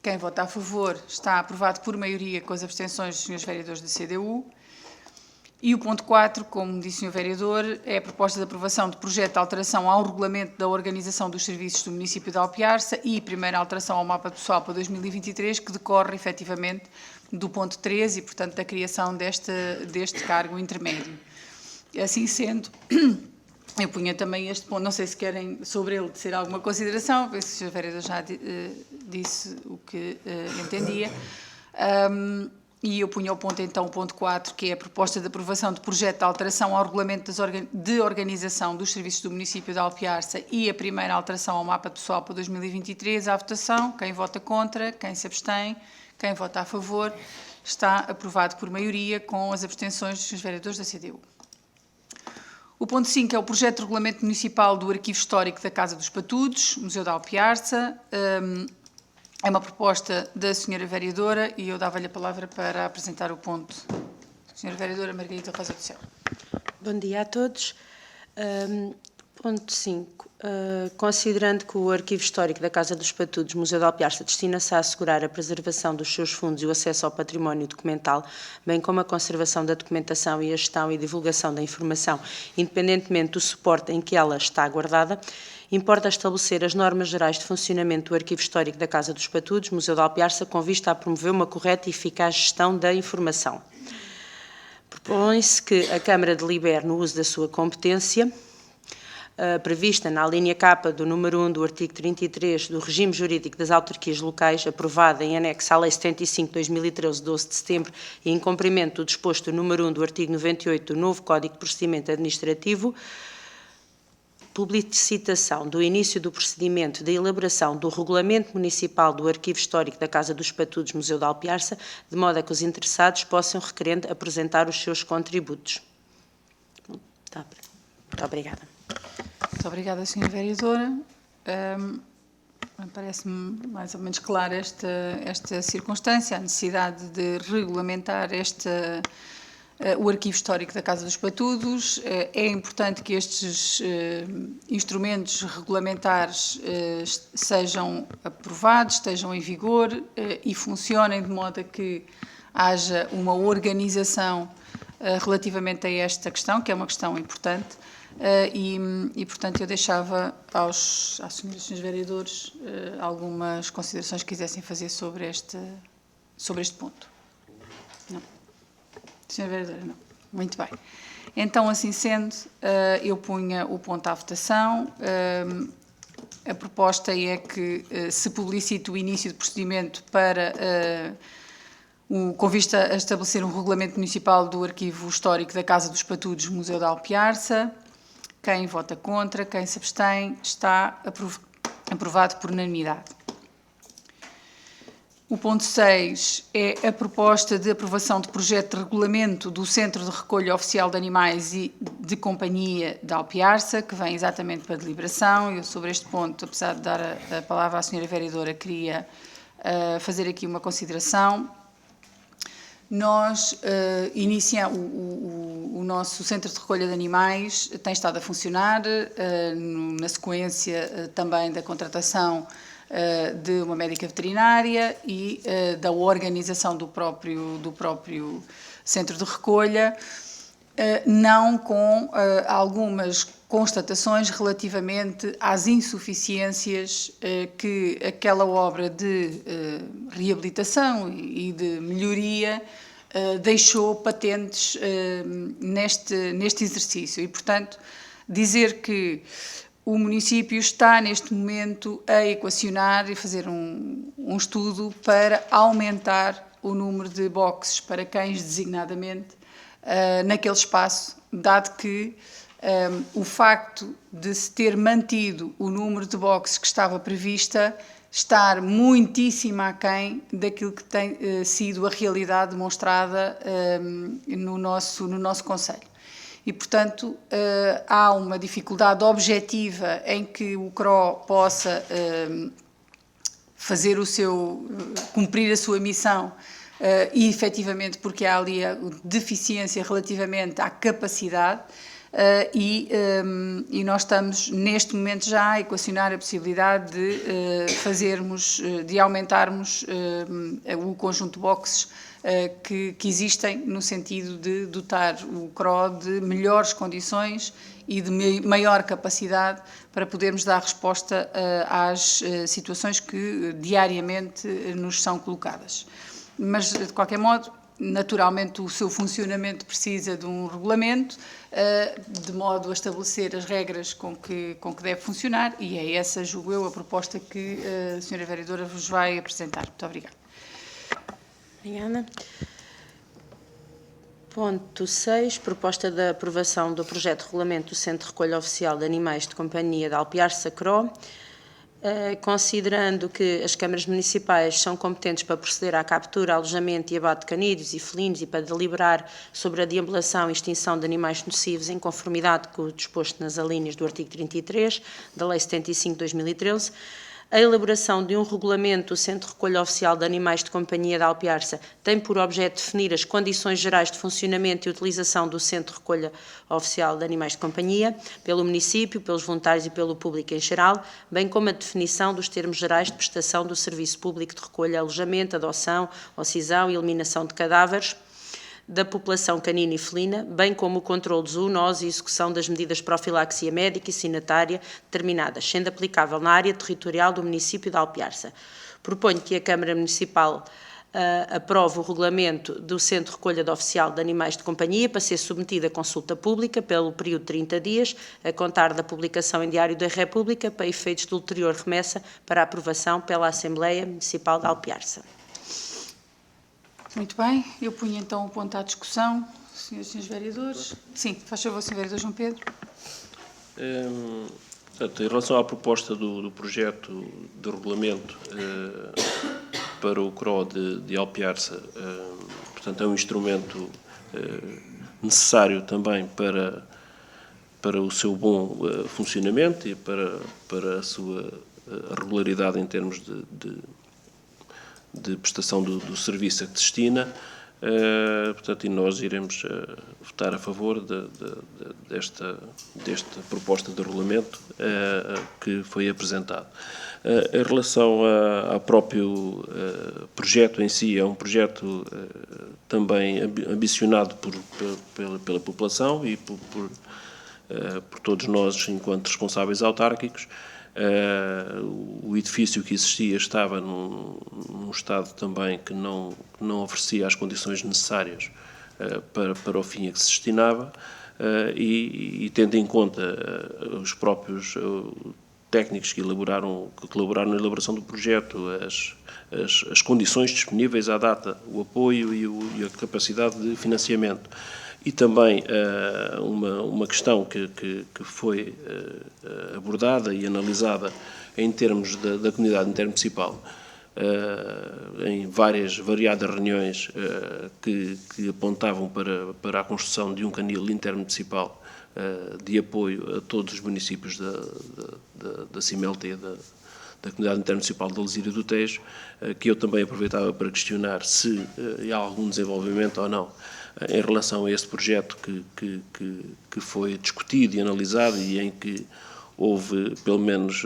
quem vota a favor, está aprovado por maioria com as abstenções dos Srs. Vereadores da CDU. E o ponto 4, como disse o Sr. Vereador, é a proposta de aprovação de projeto de alteração ao regulamento da organização dos serviços do município de Alpiarça e primeira alteração ao mapa pessoal para 2023, que decorre efetivamente do ponto 3 e, portanto, da criação deste cargo intermédio. Assim sendo, eu punha também este ponto, não sei se querem sobre ele tecer alguma consideração, o Sr. Vereador já disse o que entendia. E eu punha o ponto, então, o ponto 4, que é a proposta de aprovação de projeto de alteração ao regulamento de organização dos serviços do município de Alpiarça e a primeira alteração ao mapa pessoal para 2023. À votação, quem vota contra, quem se abstém, quem vota a favor, está aprovado por maioria com as abstenções dos vereadores da CDU. O ponto 5 é o projeto de regulamento municipal do Arquivo Histórico da Casa dos Patudos, Museu de Alpiarça. É uma proposta da Sra. Vereadora e eu dava-lhe a palavra para apresentar o ponto. Sra. Vereadora Margarida Rosa do Céu. Bom dia a todos. Ponto 5. Considerando que o Arquivo Histórico da Casa dos Patudos, Museu de Alpiarça, destina-se a assegurar a preservação dos seus fundos e o acesso ao património documental, bem como a conservação da documentação e a gestão e divulgação da informação, independentemente do suporte em que ela está guardada, importa estabelecer as normas gerais de funcionamento do Arquivo Histórico da Casa dos Patudos, Museu de Alpiarça, com vista a promover uma correta e eficaz gestão da informação. Propõe-se que a Câmara delibere no uso da sua competência, prevista na linha K do número 1 do artigo 33 do regime jurídico das autarquias locais, aprovada em anexo à Lei 75/2013, 12 de setembro, e em cumprimento do disposto no número 1 do artigo 98 do novo Código de Procedimento Administrativo, publicitação do início do procedimento de elaboração do Regulamento Municipal do Arquivo Histórico da Casa dos Patudos, Museu de Alpiarça, de modo a que os interessados possam, requerendo, apresentar os seus contributos. Muito obrigada. Muito obrigada, Sra. Vereadora. Parece-me mais ou menos clara esta circunstância, a necessidade de regulamentar o Arquivo Histórico da Casa dos Patudos. É importante que estes instrumentos regulamentares sejam aprovados, estejam em vigor e funcionem de modo a que haja uma organização relativamente a esta questão, que é uma questão importante. Portanto, eu deixava aos senhores e senhores vereadores algumas considerações que quisessem fazer sobre este ponto. Não. Sra. Vereadora, não. Muito bem. Então, assim sendo, eu punha o ponto à votação. A proposta é que se publicite o início do procedimento para, com vista a estabelecer um regulamento municipal do Arquivo Histórico da Casa dos Patudos, Museu de Alpiarça. Quem vota contra, quem se abstém, está aprovado por unanimidade. O ponto 6 é a proposta de aprovação de projeto de regulamento do Centro de Recolha Oficial de Animais e de Companhia de Alpiarça, que vem exatamente para deliberação. Eu, sobre este ponto, apesar de dar a palavra à Sra. Vereadora, queria fazer aqui uma consideração. Nós iniciamos, o nosso Centro de Recolha de Animais tem estado a funcionar, na sequência também da contratação de uma médica veterinária e da organização do próprio centro de recolha, não com algumas constatações relativamente às insuficiências que aquela obra de reabilitação e de melhoria deixou patentes neste exercício. E, portanto, dizer que o município está, neste momento, a equacionar e fazer um estudo para aumentar o número de boxes para cães, designadamente, naquele espaço, dado que o facto de se ter mantido o número de boxes que estava prevista estar muitíssimo aquém daquilo que tem sido a realidade demonstrada no nosso concelho. E, portanto, há uma dificuldade objetiva em que o CRO possa cumprir a sua missão e, efetivamente, porque há ali a deficiência relativamente à capacidade e nós estamos, neste momento, já a equacionar a possibilidade de aumentarmos o conjunto de boxes que existem, no sentido de dotar o CRO de melhores condições e de maior capacidade para podermos dar resposta às situações que diariamente nos são colocadas. Mas, de qualquer modo, naturalmente o seu funcionamento precisa de um regulamento, de modo a estabelecer as regras com que deve funcionar, e é essa, julgo eu, a proposta que a Sra. Vereadora vos vai apresentar. Muito obrigada. Obrigada. Ponto 6, proposta de aprovação do projeto de regulamento do Centro de Recolha Oficial de Animais de Companhia de Alpiarça, CRO, considerando que as câmaras municipais são competentes para proceder à captura, alojamento e abate de canídeos e felinos e para deliberar sobre a deambulação e extinção de animais nocivos em conformidade com o disposto nas alíneas do artigo 33 da Lei 75 de 2013, a elaboração de um regulamento do Centro de Recolha Oficial de Animais de Companhia de Alpiarça tem por objeto definir as condições gerais de funcionamento e utilização do Centro de Recolha Oficial de Animais de Companhia pelo município, pelos voluntários e pelo público em geral, bem como a definição dos termos gerais de prestação do serviço público de recolha, alojamento, adoção, ocisão e eliminação de cadáveres da população canina e felina, bem como o controle de zoonose e execução das medidas de profilaxia médica e sanitária determinadas, sendo aplicável na área territorial do município de Alpiarça. Proponho que a Câmara Municipal aprove o regulamento do Centro de Recolha Oficial de Animais de Companhia para ser submetido a consulta pública pelo período de 30 dias, a contar da publicação em Diário da República, para efeitos de ulterior remessa para aprovação pela Assembleia Municipal de Alpiarça. Muito bem, eu punho então o ponto à discussão. Senhores e senhores vereadores. Sim, faz favor, Sr. Vereador João Pedro. Portanto, em relação à proposta do projeto de regulamento para o CRO de Alpiarça, portanto, é um instrumento necessário também para o seu bom funcionamento e para a sua regularidade em termos de prestação do serviço a que destina, portanto, e nós iremos votar a favor desta proposta de regulamento que foi apresentado. Em relação ao próprio projeto em si, é um projeto também ambicionado pela população e por todos nós enquanto responsáveis autárquicos. O edifício que existia estava num estado também que não oferecia as condições necessárias para o fim a que se destinava, e tendo em conta os próprios técnicos que colaboraram na elaboração do projeto, as condições disponíveis à data, o apoio e a capacidade de financiamento, e também uma questão que foi abordada e analisada em termos da comunidade intermunicipal, em variadas reuniões que apontavam para a construção de um canil intermunicipal de apoio a todos os municípios da Cimelta e da comunidade intermunicipal de Alzira do Tejo, que eu também aproveitava para questionar se há algum desenvolvimento ou não em relação a este projeto que foi discutido e analisado, e em que houve pelo menos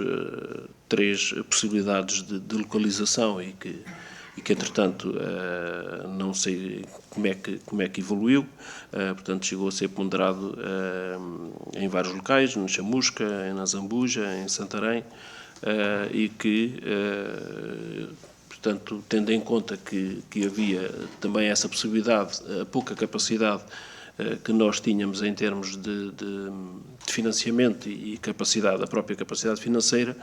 3 possibilidades de localização e que entretanto não sei como é que evoluiu, portanto chegou a ser ponderado em vários locais, no Chamusca, na Zambuja, em Santarém, e que, portanto, tendo em conta que havia também essa possibilidade, a pouca capacidade que nós tínhamos em termos de financiamento e a própria capacidade financeira,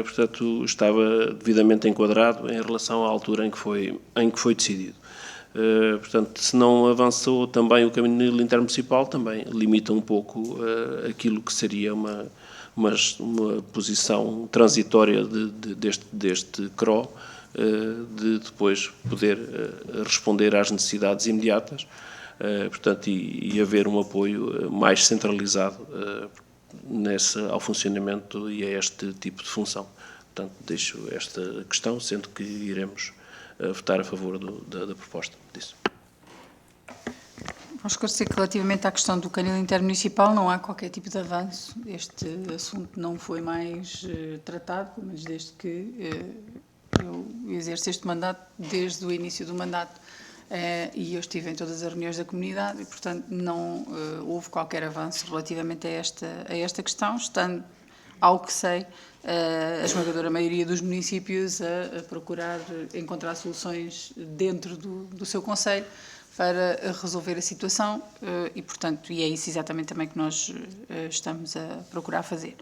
portanto, estava devidamente enquadrado em relação à altura em que foi decidido. Portanto, se não avançou também o caminho intermunicipal, também limita um pouco aquilo que seria uma posição transitória deste CRO, de depois poder responder às necessidades imediatas, portanto, e haver um apoio mais centralizado ao funcionamento e a este tipo de função. Portanto, deixo esta questão, sendo que iremos votar a favor da proposta disso. Vamos esclarecer que, relativamente à questão do canil intermunicipal, não há qualquer tipo de avanço. Este assunto não foi mais tratado, pelo menos desde que eu exerço este mandato, desde o início do mandato, e eu estive em todas as reuniões da comunidade e, portanto, não houve qualquer avanço relativamente a esta questão, estando, ao que sei, a esmagadora maioria dos municípios a procurar encontrar soluções dentro do seu concelho para resolver a situação e, portanto, é isso exatamente também que nós estamos a procurar fazer.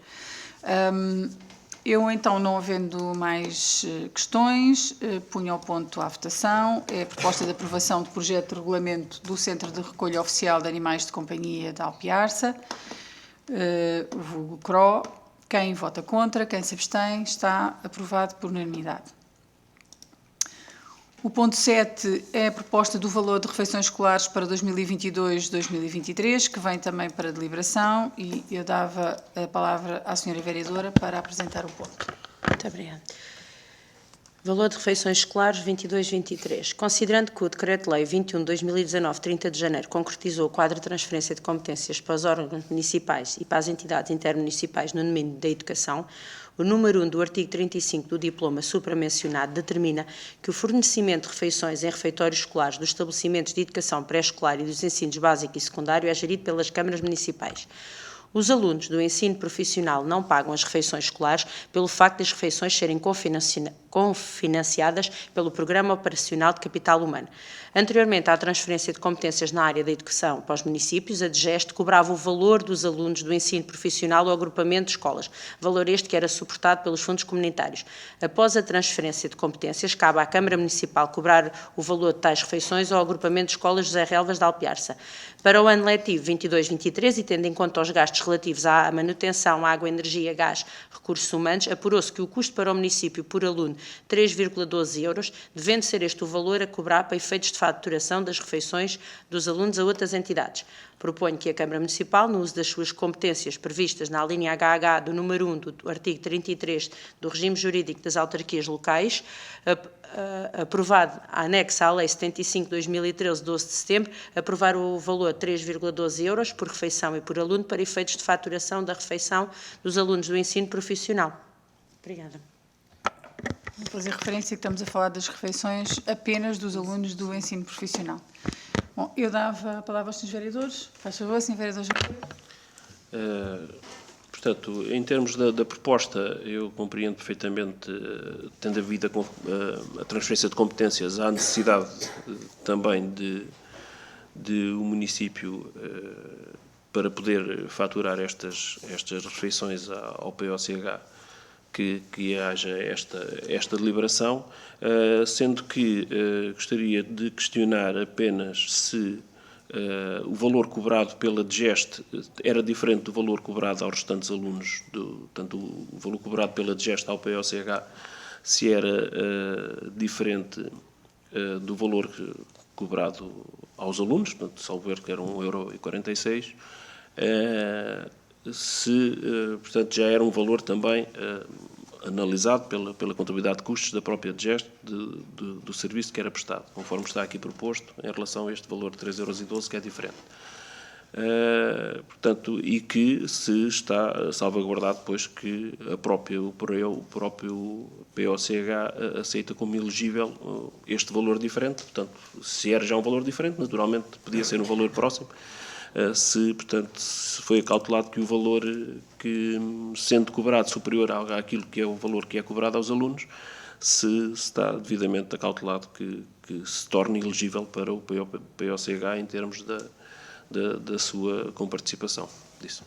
Eu, então, não havendo mais questões, punho ao ponto à votação. É a proposta de aprovação de projeto de regulamento do Centro de Recolha Oficial de Animais de Companhia de Alpiarça, vulgo CRO. Quem vota contra, quem se abstém, está aprovado por unanimidade. O ponto 7 é a proposta do valor de refeições escolares para 2022-2023, que vem também para deliberação, e eu dava a palavra à senhora vereadora para apresentar o ponto. Muito obrigada. Valor de refeições escolares 22-23. Considerando que o Decreto-Lei 21/2019, 30 de janeiro, concretizou o quadro de transferência de competências para os órgãos municipais e para as entidades intermunicipais no domínio da educação, o número 1 do artigo 35 do diploma supramencionado determina que o fornecimento de refeições em refeitórios escolares dos estabelecimentos de educação pré-escolar e dos ensinos básico e secundário é gerido pelas câmaras municipais. Os alunos do ensino profissional não pagam as refeições escolares pelo facto das refeições serem cofinanciadas pelo Programa Operacional de Capital Humano. Anteriormente à transferência de competências na área da educação para os municípios, a DGEST cobrava o valor dos alunos do ensino profissional ao agrupamento de escolas, valor este que era suportado pelos fundos comunitários. Após a transferência de competências, cabe à Câmara Municipal cobrar o valor de tais refeições ao agrupamento de escolas José Relvas de Alpiarça. Para o ano letivo 22-23, e tendo em conta os gastos relativos à manutenção, água, energia, gás, recursos humanos, apurou-se que o custo para o município por aluno 3,12 euros, devendo ser este o valor a cobrar para efeitos de faturação das refeições dos alunos a outras entidades. Proponho que a Câmara Municipal, no uso das suas competências previstas na linha HH do número 1 do artigo 33 do regime jurídico das autarquias locais, aprovado anexo à Lei 75/2013, 12 de setembro, aprovar o valor de 3,12 euros por refeição e por aluno para efeitos de faturação da refeição dos alunos do ensino profissional. Obrigada. Vou fazer referência que estamos a falar das refeições apenas dos alunos do ensino profissional. Bom, eu dava a palavra aos senhores vereadores. Faz favor, senhor vereador. Portanto, em termos da proposta, eu compreendo perfeitamente, tendo havido a transferência de competências, há necessidade também de de o município, para poder faturar estas refeições ao POCH, que haja esta deliberação, sendo que gostaria de questionar apenas se o valor cobrado pela DGEST era diferente do valor cobrado aos restantes alunos, portanto, o valor cobrado pela DGEST ao POCH, se era diferente do valor cobrado aos alunos, portanto, salvo erro que era 1,46 €, se, portanto, já era um valor também analisado pela contabilidade de custos da própria DGEST do serviço que era prestado, conforme está aqui proposto, em relação a este valor de 3,12 €, que é diferente. Portanto, e que se está salvaguardado depois que o próprio POCH aceita como elegível este valor diferente. Portanto, se era já um valor diferente, naturalmente podia ser um valor próximo. Portanto, se foi acautelado que o valor que, sendo cobrado superior àquilo que é o valor que é cobrado aos alunos, se está devidamente acautelado que se torne elegível para o POCH em termos da sua comparticipação disso.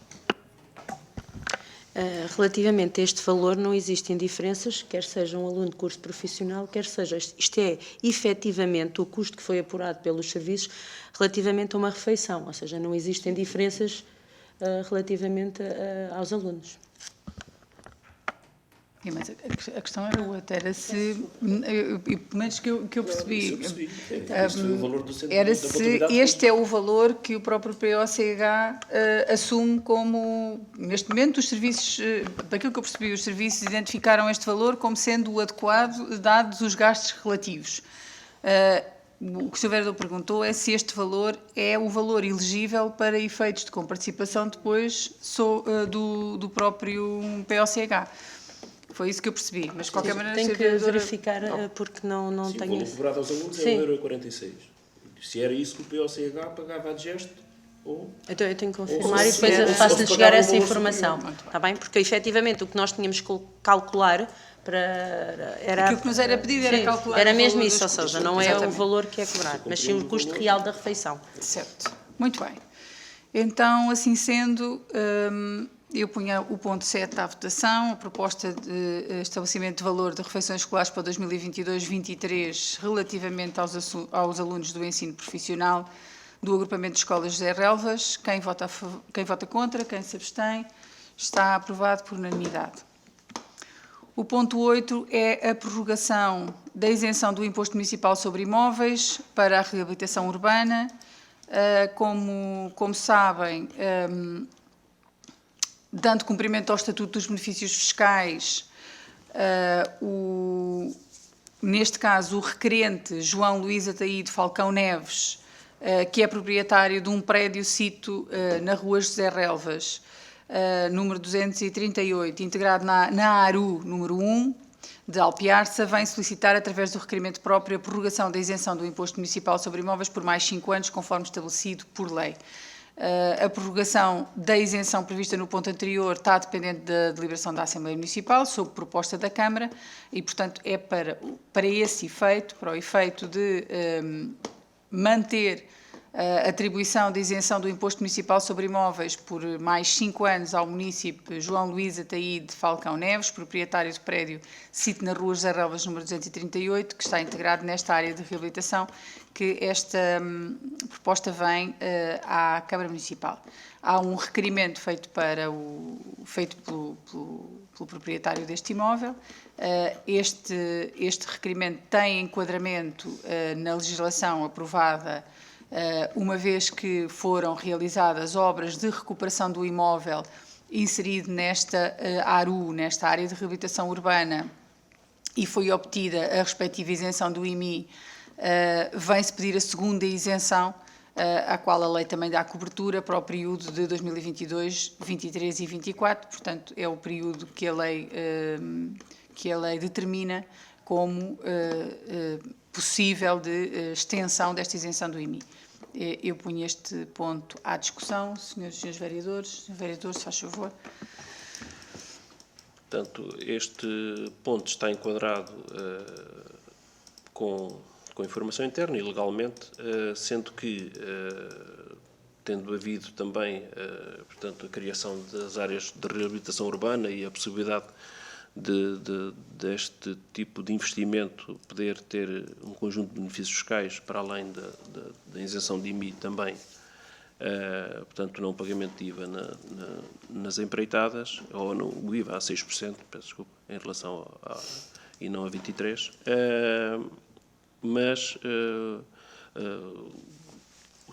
Relativamente a este valor, não existem diferenças, quer seja um aluno de curso profissional, quer seja, isto é efetivamente o custo que foi apurado pelos serviços relativamente a uma refeição, ou seja, não existem diferenças relativamente aos alunos. Mas a questão era outra, era se, pelo menos que eu percebi, era se este é o valor que o próprio POCH assume como, neste momento, os serviços, daquilo que eu percebi, os serviços identificaram este valor como sendo o adequado, dados os gastos relativos. O que o Sr. Vereador perguntou é se este valor é o valor elegível para efeitos de comparticipação depois do próprio POCH. Foi isso que eu percebi, mas de qualquer maneira... Tenho que verificar, porque não tenho... O valor cobrado aos alunos é 1,46 €. Se era isso que o POCH pagava à DGEST, ou... Então eu tenho que confirmar e depois faço-lhe chegar essa informação, está bem? Porque efetivamente o que nós tínhamos que calcular era... Aquilo que nos era pedido era calcular... Era mesmo isso, ou seja, não é o valor que é cobrado, mas sim o custo real da refeição. Certo. Muito bem. Então, assim sendo... eu punha o ponto 7 à votação, a proposta de estabelecimento de valor de refeições escolares para 2022-23 relativamente aos alunos do ensino profissional do agrupamento de escolas José Relvas. Quem vota contra, quem se abstém, está aprovado por unanimidade. O ponto 8 é a prorrogação da isenção do imposto municipal sobre imóveis para a reabilitação urbana. Como sabem, dando cumprimento ao Estatuto dos Benefícios Fiscais, neste caso o requerente João Luís Ataíde Falcão Neves, que é proprietário de um prédio-sito na rua José Relvas, número 238, integrado na ARU número 1, de Alpiarça, vem solicitar, através do requerimento próprio, a prorrogação da isenção do imposto municipal sobre imóveis por mais 5 anos, conforme estabelecido por lei. A prorrogação da isenção prevista no ponto anterior está dependente da deliberação da Assembleia Municipal, sob proposta da Câmara, e, portanto, é para esse efeito, para o efeito de manter a atribuição da isenção do imposto municipal sobre imóveis por mais 5 anos ao município João Luís Ataíde Falcão Neves, proprietário de prédio sito na rua José Relvas, número 238, que está integrado nesta área de reabilitação, que esta proposta vem à Câmara Municipal. Há um requerimento feito pelo proprietário deste imóvel. Este requerimento tem enquadramento na legislação aprovada, uma vez que foram realizadas obras de recuperação do imóvel inserido nesta ARU, nesta área de reabilitação urbana, e foi obtida a respectiva isenção do IMI. Vem-se pedir a segunda isenção, à qual a lei também dá cobertura para o período de 2022, 23 e 24, portanto é o período que a lei determina como possível de extensão desta isenção do IMI. Eu ponho este ponto à discussão, senhores e senhores vereadores. Senhor vereador, se faz favor. Portanto, este ponto está enquadrado com com informação interna e legalmente, sendo que, tendo havido também, portanto, a criação das áreas de reabilitação urbana e a possibilidade deste tipo de investimento poder ter um conjunto de benefícios fiscais para além da isenção de IMI também, portanto, não pagamento de IVA nas empreitadas, ou no IVA a 6%, peço desculpa, em relação e não a 23%, mas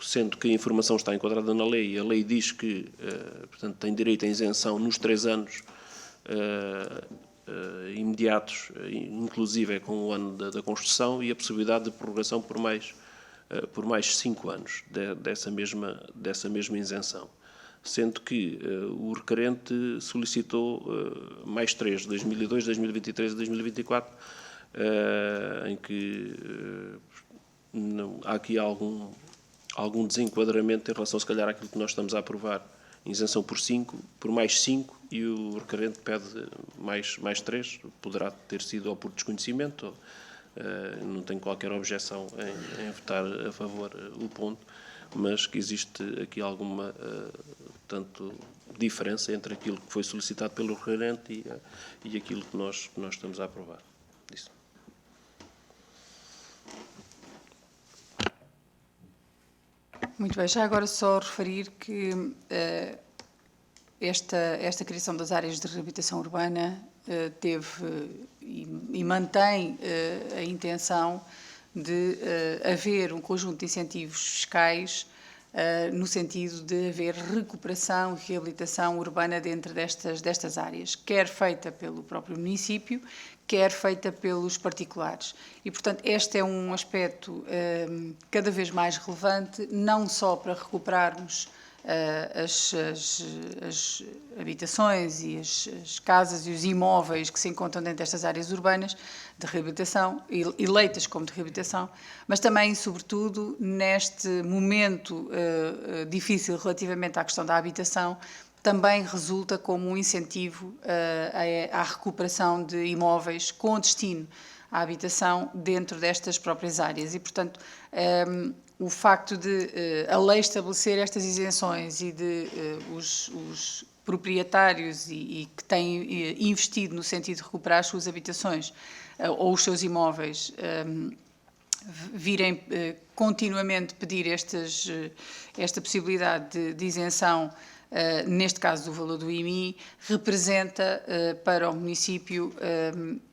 sendo que a informação está enquadrada na lei, e a lei diz que, portanto, tem direito à isenção nos 3 anos imediatos, inclusive é com o ano da construção, e a possibilidade de prorrogação por mais 5 anos dessa mesma isenção. Sendo que o requerente solicitou mais 3, 2002, 2023 e 2024, em que há aqui algum desenquadramento em relação, se calhar, àquilo que nós estamos a aprovar. Isenção por mais 5, e o requerente pede mais 3, poderá ter sido ou por desconhecimento, não tenho qualquer objeção em votar a favor o ponto, mas que existe aqui alguma, portanto, diferença entre aquilo que foi solicitado pelo requerente e aquilo que nós estamos a aprovar. Isso. Muito bem, já agora só referir que esta criação das áreas de reabilitação urbana teve e mantém a intenção de haver um conjunto de incentivos fiscais no sentido de haver recuperação e reabilitação urbana dentro destas áreas, quer feita pelo próprio município, quer feita pelos particulares. E, portanto, este é um aspecto cada vez mais relevante, não só para recuperarmos as habitações e as casas e os imóveis que se encontram dentro destas áreas urbanas de reabilitação, eleitas como de reabilitação, mas também, sobretudo, neste momento difícil relativamente à questão da habitação, também resulta como um incentivo à recuperação de imóveis com destino à habitação dentro destas próprias áreas. E, portanto, o facto de a lei estabelecer estas isenções e de os proprietários e que têm investido no sentido de recuperar as suas habitações ou os seus imóveis virem continuamente pedir esta possibilidade de isenção, neste caso do valor do IMI, representa para o município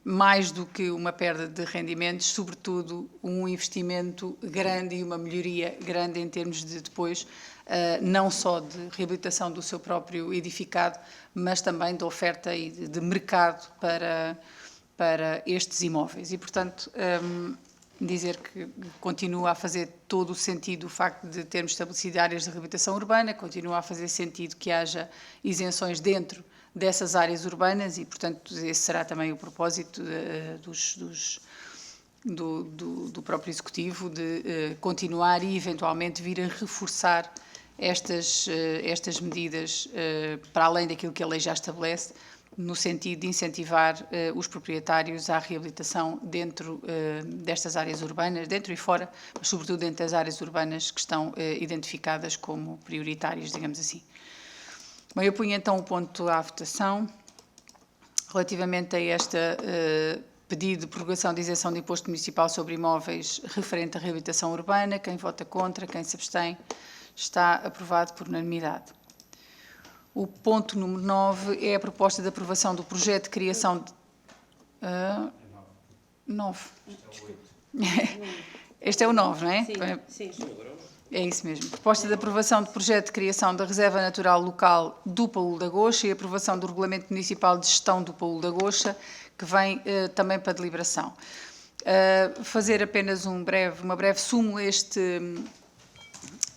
mais do que uma perda de rendimentos, sobretudo um investimento grande e uma melhoria grande em termos de depois, não só de reabilitação do seu próprio edificado, mas também de oferta e de mercado para estes imóveis. E, portanto, dizer que continua a fazer todo o sentido o facto de termos estabelecido áreas de reabilitação urbana, continua a fazer sentido que haja isenções dentro dessas áreas urbanas e, portanto, esse será também o propósito do próprio Executivo de continuar e, eventualmente, vir a reforçar estas medidas para além daquilo que a lei já estabelece, no sentido de incentivar os proprietários à reabilitação dentro destas áreas urbanas, dentro e fora, mas sobretudo dentro das áreas urbanas que estão identificadas como prioritárias, digamos assim. Bom, eu ponho então o ponto à votação. Relativamente a este pedido de prorrogação de isenção de imposto municipal sobre imóveis referente à reabilitação urbana, quem vota contra, quem se abstém, está aprovado por unanimidade. O ponto número 9 é a proposta de aprovação do projeto de criação de... 9. Este é o 9, não é? Sim. É isso mesmo. Proposta de aprovação do projeto de criação da Reserva Natural Local do Paúl da Goxa e aprovação do Regulamento Municipal de Gestão do Paúl da Goxa, que vem também para deliberação. Fazer apenas uma breve súmula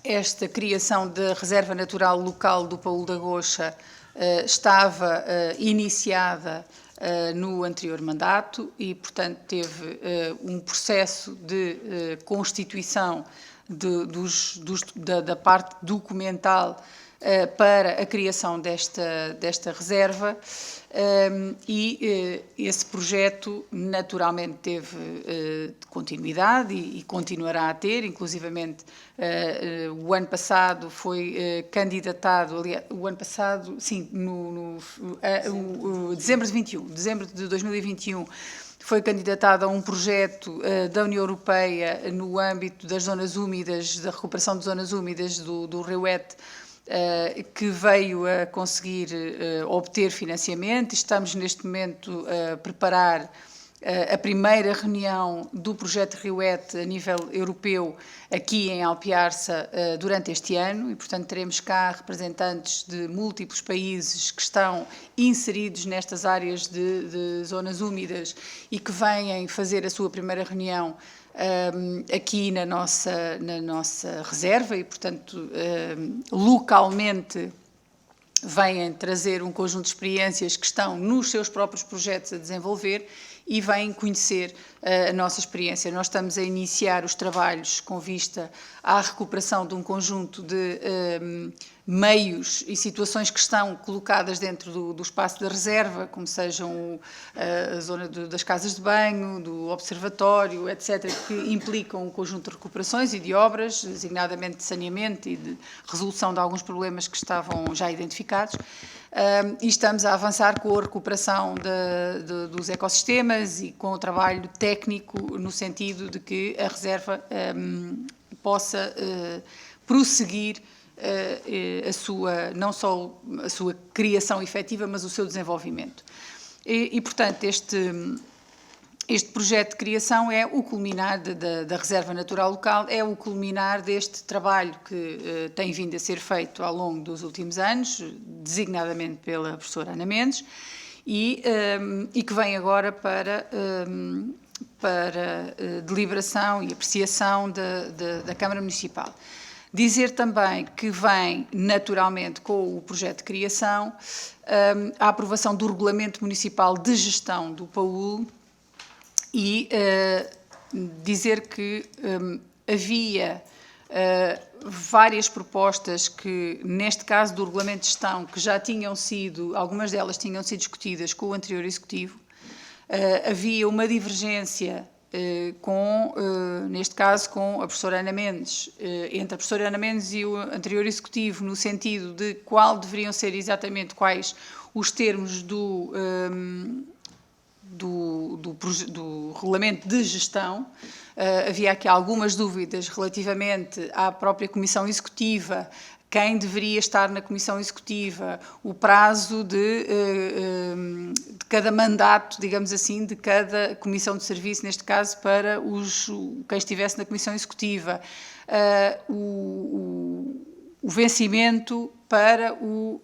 esta criação da Reserva Natural Local do Paúl da Goxa estava iniciada no anterior mandato e, portanto, teve um processo de constituição da parte documental para a criação desta reserva, e esse projeto naturalmente teve continuidade e continuará a ter, inclusivamente o ano passado foi candidatado, aliás, o ano passado, sim, dezembro de 2021, foi candidatado a um projeto da União Europeia no âmbito das zonas úmidas, da recuperação de zonas úmidas do Rio Et, que veio a conseguir obter financiamento. Estamos neste momento a preparar a primeira reunião do projeto Rio Et a nível europeu aqui em Alpiarça durante este ano, e portanto teremos cá representantes de múltiplos países que estão inseridos nestas áreas de zonas úmidas e que vêm fazer a sua primeira reunião aqui na nossa reserva e, portanto, localmente vêm trazer um conjunto de experiências que estão nos seus próprios projetos a desenvolver e vêm conhecer a nossa experiência. Nós estamos a iniciar os trabalhos com vista à recuperação de um conjunto de meios e situações que estão colocadas dentro do espaço da reserva, como sejam a zona das casas de banho, do observatório, etc., que implicam um conjunto de recuperações e de obras, designadamente de saneamento e de resolução de alguns problemas que estavam já identificados. E estamos a avançar com a recuperação dos ecossistemas e com o trabalho técnico no sentido de que a reserva possa prosseguir não só a sua criação efetiva, mas o seu desenvolvimento. E portanto, este projeto de criação é o culminar da Reserva Natural Local, é o culminar deste trabalho que tem vindo a ser feito ao longo dos últimos anos, designadamente pela professora Ana Mendes, e que vem agora para deliberação e apreciação da Câmara Municipal. Dizer também que vem, naturalmente, com o projeto de criação, a aprovação do Regulamento Municipal de Gestão do PAUL e dizer que havia várias propostas que, neste caso do Regulamento de Gestão, que já tinham sido, algumas delas tinham sido discutidas com o anterior Executivo, havia uma divergência neste caso, com a professora Ana Mendes, entre a professora Ana Mendes e o anterior Executivo, no sentido de qual deveriam ser exatamente quais os termos do Regulamento de Gestão. Havia aqui algumas dúvidas relativamente à própria Comissão Executiva, quem deveria estar na Comissão Executiva, o prazo de cada mandato, digamos assim, de cada Comissão de Serviço, neste caso, para quem estivesse na Comissão Executiva, o vencimento para o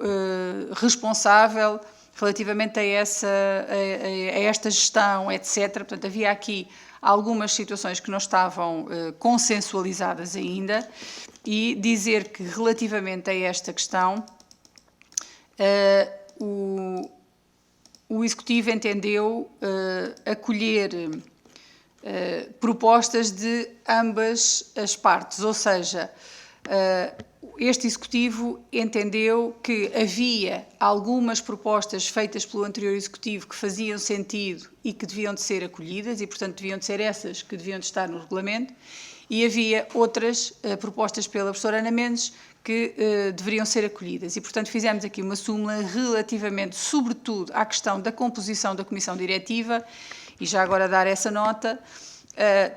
responsável relativamente a esta gestão, etc. Portanto, havia aqui algumas situações que não estavam consensualizadas ainda, e dizer que, relativamente a esta questão, o Executivo entendeu acolher propostas de ambas as partes, ou seja, este Executivo entendeu que havia algumas propostas feitas pelo anterior Executivo que faziam sentido e que deviam de ser acolhidas e, portanto, deviam de ser essas que deviam de estar no regulamento, e havia outras propostas pela professora Ana Mendes que deveriam ser acolhidas. E, portanto, fizemos aqui uma súmula relativamente, sobretudo, à questão da composição da Comissão Diretiva, e já agora dar essa nota,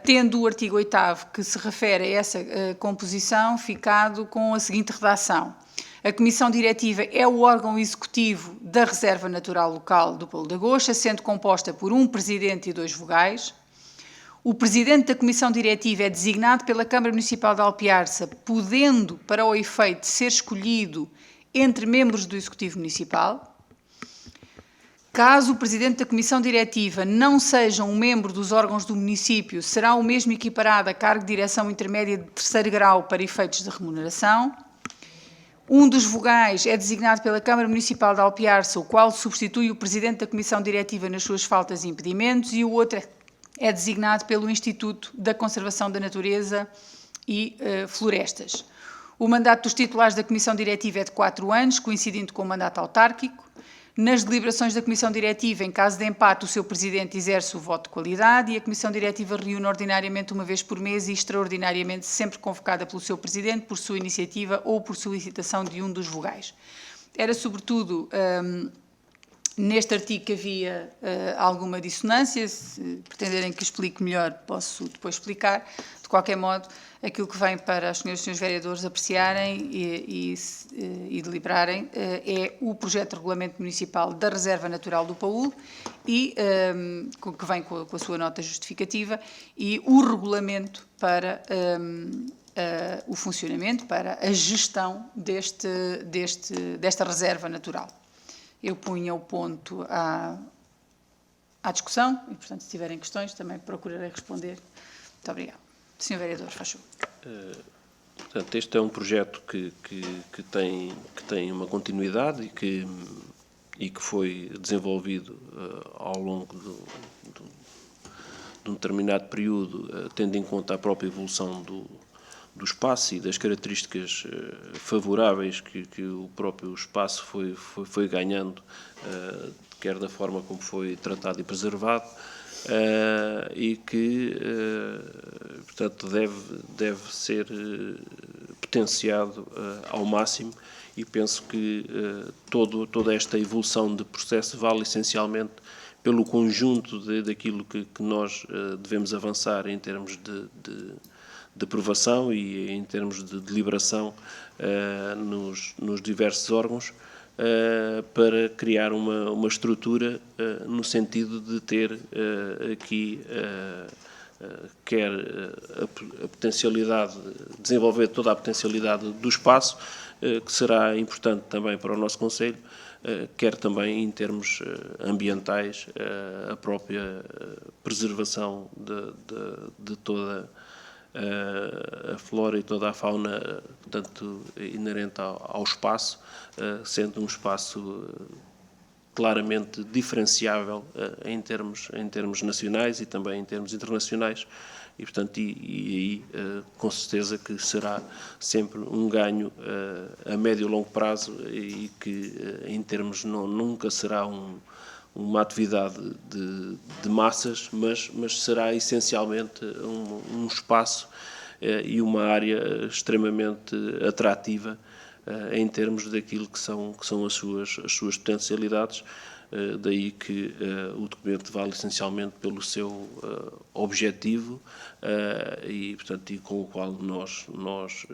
tendo o artigo 8º que se refere a essa composição ficado com a seguinte redação: a Comissão Diretiva é o órgão executivo da Reserva Natural Local do Paulo da Goxa, sendo composta por um presidente e 2 vogais. O presidente da Comissão Diretiva é designado pela Câmara Municipal de Alpiarça, podendo, para o efeito, ser escolhido entre membros do Executivo Municipal. Caso o presidente da Comissão Diretiva não seja um membro dos órgãos do município, será o mesmo equiparado a cargo de direção intermédia de 3º grau para efeitos de remuneração. Um dos vogais é designado pela Câmara Municipal de Alpiarça, o qual substitui o presidente da Comissão Diretiva nas suas faltas e impedimentos, e o outro é designado pelo Instituto da Conservação da Natureza e Florestas. O mandato dos titulares da Comissão Diretiva é de 4 anos, coincidindo com o mandato autárquico. Nas deliberações da Comissão Diretiva, em caso de empate, o seu Presidente exerce o voto de qualidade e a Comissão Diretiva reúne ordinariamente uma vez por mês e extraordinariamente sempre convocada pelo seu Presidente, por sua iniciativa ou por solicitação de um dos vogais. Era, sobretudo, neste artigo que havia alguma dissonância. Se pretenderem que explique melhor, posso depois explicar. De qualquer modo, aquilo que vem para as senhoras e senhores vereadores apreciarem e deliberarem é o projeto de regulamento municipal da Reserva Natural do Paúl, e, que vem com a sua nota justificativa, e o regulamento para o funcionamento, para a gestão desta reserva natural. Eu punha o ponto à discussão e, portanto, se tiverem questões, também procurarei responder. Muito obrigada. Sr. Vereador, faz favor. Portanto, este é um projeto que tem uma continuidade e que foi desenvolvido ao longo de um determinado período, tendo em conta a própria evolução do espaço e das características favoráveis que o próprio espaço foi ganhando, quer da forma como foi tratado e preservado, e que, portanto, deve ser potenciado ao máximo, e penso que toda esta evolução de processo vale essencialmente pelo conjunto daquilo que nós devemos avançar em termos de aprovação e em termos de deliberação nos diversos órgãos, para criar uma estrutura no sentido de ter aqui quer a potencialidade, desenvolver toda a potencialidade do espaço, que será importante também para o nosso Conselho, quer também em termos ambientais, a própria preservação de toda a flora e toda a fauna, portanto, inerente ao espaço, sendo um espaço claramente diferenciável em termos nacionais e também em termos internacionais, e, portanto, e aí, com certeza que será sempre um ganho a médio e longo prazo, e que, em termos, nunca será uma atividade de massas, mas será essencialmente um espaço e uma área extremamente atrativa em termos daquilo que são as suas potencialidades. Daí que o documento vale essencialmente pelo seu objetivo, e, portanto, e com o qual nós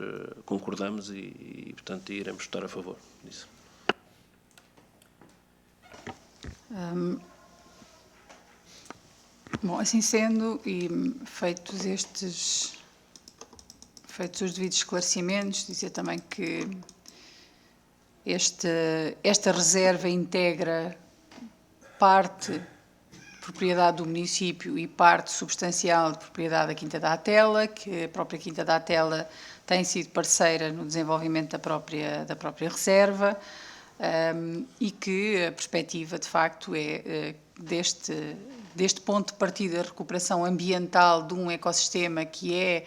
concordamos e, portanto, iremos votar a favor disso. Bom, assim sendo, e feitos os devidos esclarecimentos, dizer também que esta reserva integra parte de propriedade do município e parte substancial de propriedade da Quinta da Atela, que a própria Quinta da Atela tem sido parceira no desenvolvimento da própria reserva, e que a perspectiva, de facto, é deste ponto de partida, a recuperação ambiental de um ecossistema que é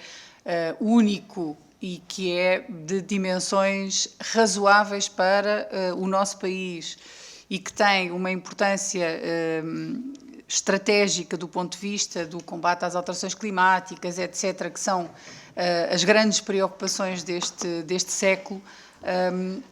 único e que é de dimensões razoáveis para o nosso país, e que tem uma importância estratégica do ponto de vista do combate às alterações climáticas, etc., que são as grandes preocupações deste século.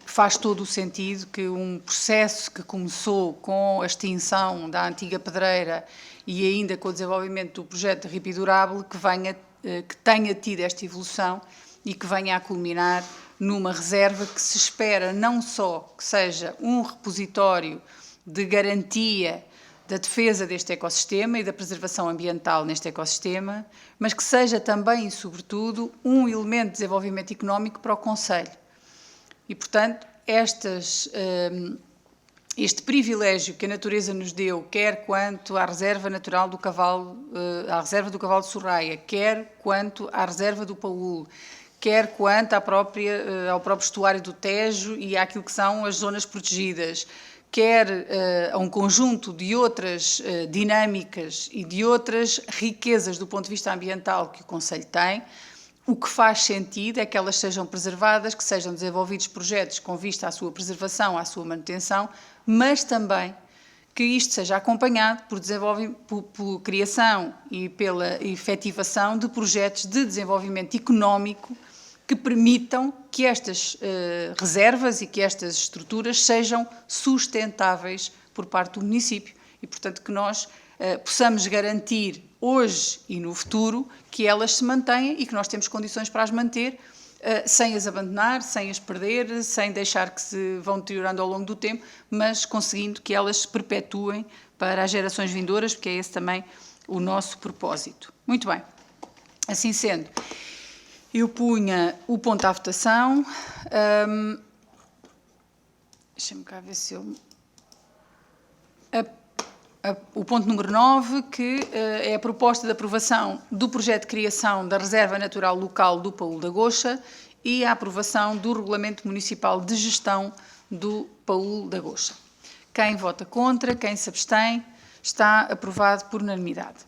Faz todo o sentido que um processo que começou com a extinção da antiga pedreira e ainda com o desenvolvimento do projeto de Ripidurábil, que tenha tido esta evolução e que venha a culminar numa reserva que se espera não só que seja um repositório de garantia da defesa deste ecossistema e da preservação ambiental neste ecossistema, mas que seja também e sobretudo um elemento de desenvolvimento económico para o Concelho. E, portanto, este privilégio que a natureza nos deu, quer quanto à reserva natural do Cavalo, à reserva do Cavalo de Sorraia, quer quanto à reserva do Paúl, quer quanto ao próprio estuário do Tejo e àquilo que são as zonas protegidas, quer a um conjunto de outras dinâmicas e de outras riquezas do ponto de vista ambiental que o Concelho tem, O que faz sentido é que elas sejam preservadas, que sejam desenvolvidos projetos com vista à sua preservação, à sua manutenção, mas também que isto seja acompanhado por criação e pela efetivação de projetos de desenvolvimento económico que permitam que estas reservas e que estas estruturas sejam sustentáveis por parte do município e, portanto, que nós possamos garantir hoje e no futuro que elas se mantenham e que nós temos condições para as manter sem as abandonar, sem as perder, sem deixar que se vão deteriorando ao longo do tempo, mas conseguindo que elas se perpetuem para as gerações vindouras, porque é esse também o nosso propósito. Muito bem. Assim sendo, eu punha o ponto à votação. Deixa-me cá ver se eu... O ponto número 9, que é a proposta de aprovação do projeto de criação da Reserva Natural Local do Paul da Goxa e a aprovação do Regulamento Municipal de Gestão do Paul da Goxa. Quem vota contra, quem se abstém, está aprovado por unanimidade.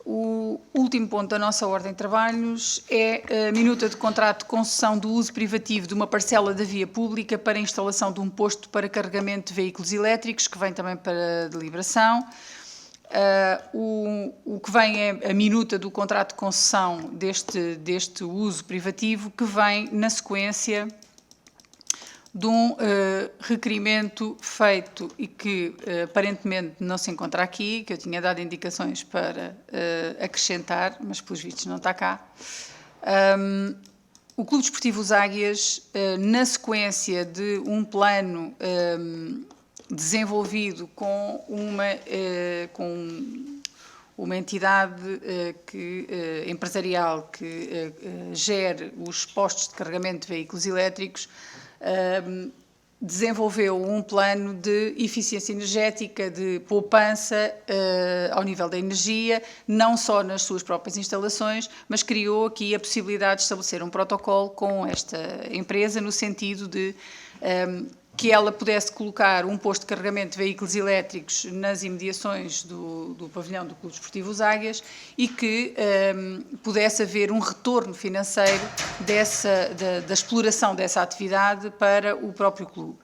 O último ponto da nossa ordem de trabalhos é a minuta de contrato de concessão do uso privativo de uma parcela da via pública para a instalação de um posto para carregamento de veículos elétricos, que vem também para deliberação. O que vem é a minuta do contrato de concessão deste uso privativo, que vem na sequência de um requerimento feito e que aparentemente não se encontra aqui, que eu tinha dado indicações para acrescentar, mas pelos vistos não está cá. O Clube Desportivo Os Águias, na sequência de um plano desenvolvido com uma entidade empresarial que gere os postos de carregamento de veículos elétricos, desenvolveu um plano de eficiência energética, de poupança ao nível da energia, não só nas suas próprias instalações, mas criou aqui a possibilidade de estabelecer um protocolo com esta empresa, no sentido de que ela pudesse colocar um posto de carregamento de veículos elétricos nas imediações do pavilhão do Clube Desportivo Os Águias e que pudesse haver um retorno financeiro da exploração dessa atividade para o próprio clube.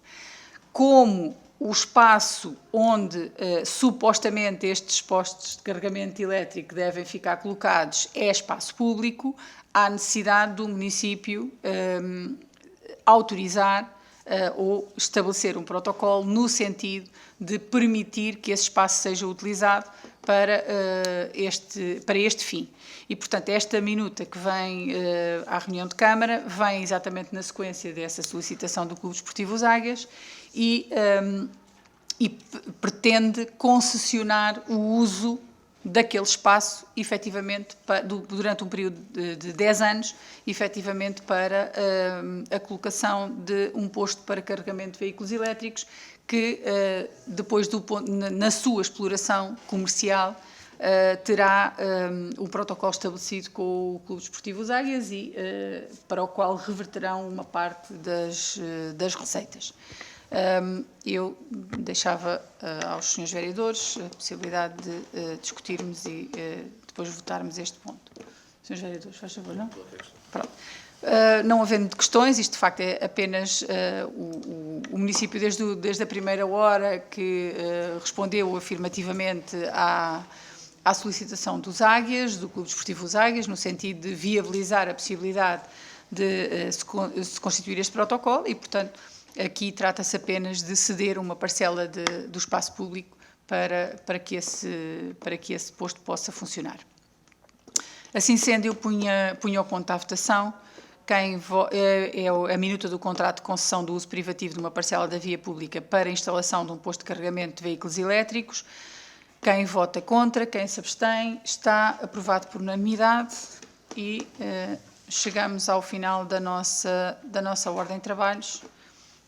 Como o espaço onde supostamente estes postos de carregamento elétrico devem ficar colocados é espaço público, há necessidade do município autorizar ou estabelecer um protocolo no sentido de permitir que esse espaço seja utilizado para este fim. E, portanto, esta minuta que vem à reunião de Câmara vem exatamente na sequência dessa solicitação do Clube Desportivo Os Águias e pretende concessionar o uso daquele espaço, efetivamente, durante um período de 10 anos, efetivamente para a colocação de um posto para carregamento de veículos elétricos que, depois na sua exploração comercial, terá um protocolo estabelecido com o Clube Desportivo Os Águias e para o qual reverterão uma parte das receitas. Eu deixava aos senhores vereadores a possibilidade de discutirmos e depois votarmos este ponto. Senhores vereadores, faz favor, não? Pronto. Não havendo questões, isto de facto é apenas o município desde a primeira hora que respondeu afirmativamente à solicitação dos Águias, do Clube Desportivo Os Águias, no sentido de viabilizar a possibilidade de se constituir este protocolo e, portanto, aqui trata-se apenas de ceder uma parcela do espaço público para que esse posto possa funcionar. Assim sendo, eu punha o ponto à votação. É a minuta do contrato de concessão do uso privativo de uma parcela da via pública para a instalação de um posto de carregamento de veículos elétricos. Quem vota contra, quem se abstém, está aprovado por unanimidade e chegamos ao final da nossa ordem de trabalhos.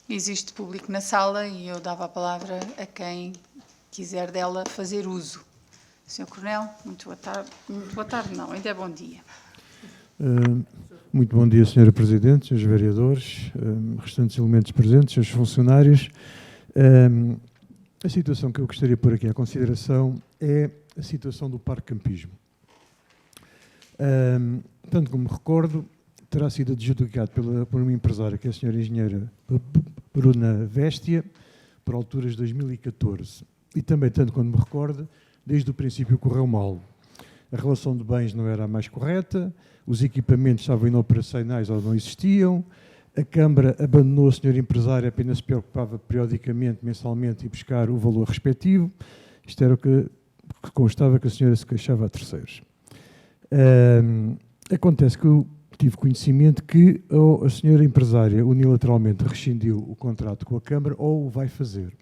Existe público na sala e eu dava a palavra a quem quiser dela fazer uso. Sr. Coronel, muito boa tarde. Muito boa tarde, não, ainda é bom dia. Muito bom dia, Sra. Presidente, Srs. Vereadores, restantes elementos presentes, Srs. Funcionários. A situação que eu gostaria de pôr aqui à consideração é a situação do Parque Campismo. Tanto como me recordo, terá sido adjudicado por uma empresária, que é a senhora engenheira Bruna Véstia, por alturas de 2014. E também, tanto quando me recordo, desde o princípio correu mal. A relação de bens não era a mais correta, os equipamentos estavam inoperacionais ou não existiam, a Câmara abandonou a senhora empresária, apenas se preocupava periodicamente, mensalmente, em buscar o valor respectivo. Isto era o que constava que a senhora se queixava a terceiros. Acontece que eu tive conhecimento que ou a senhora empresária unilateralmente rescindiu o contrato com a Câmara ou o vai fazer.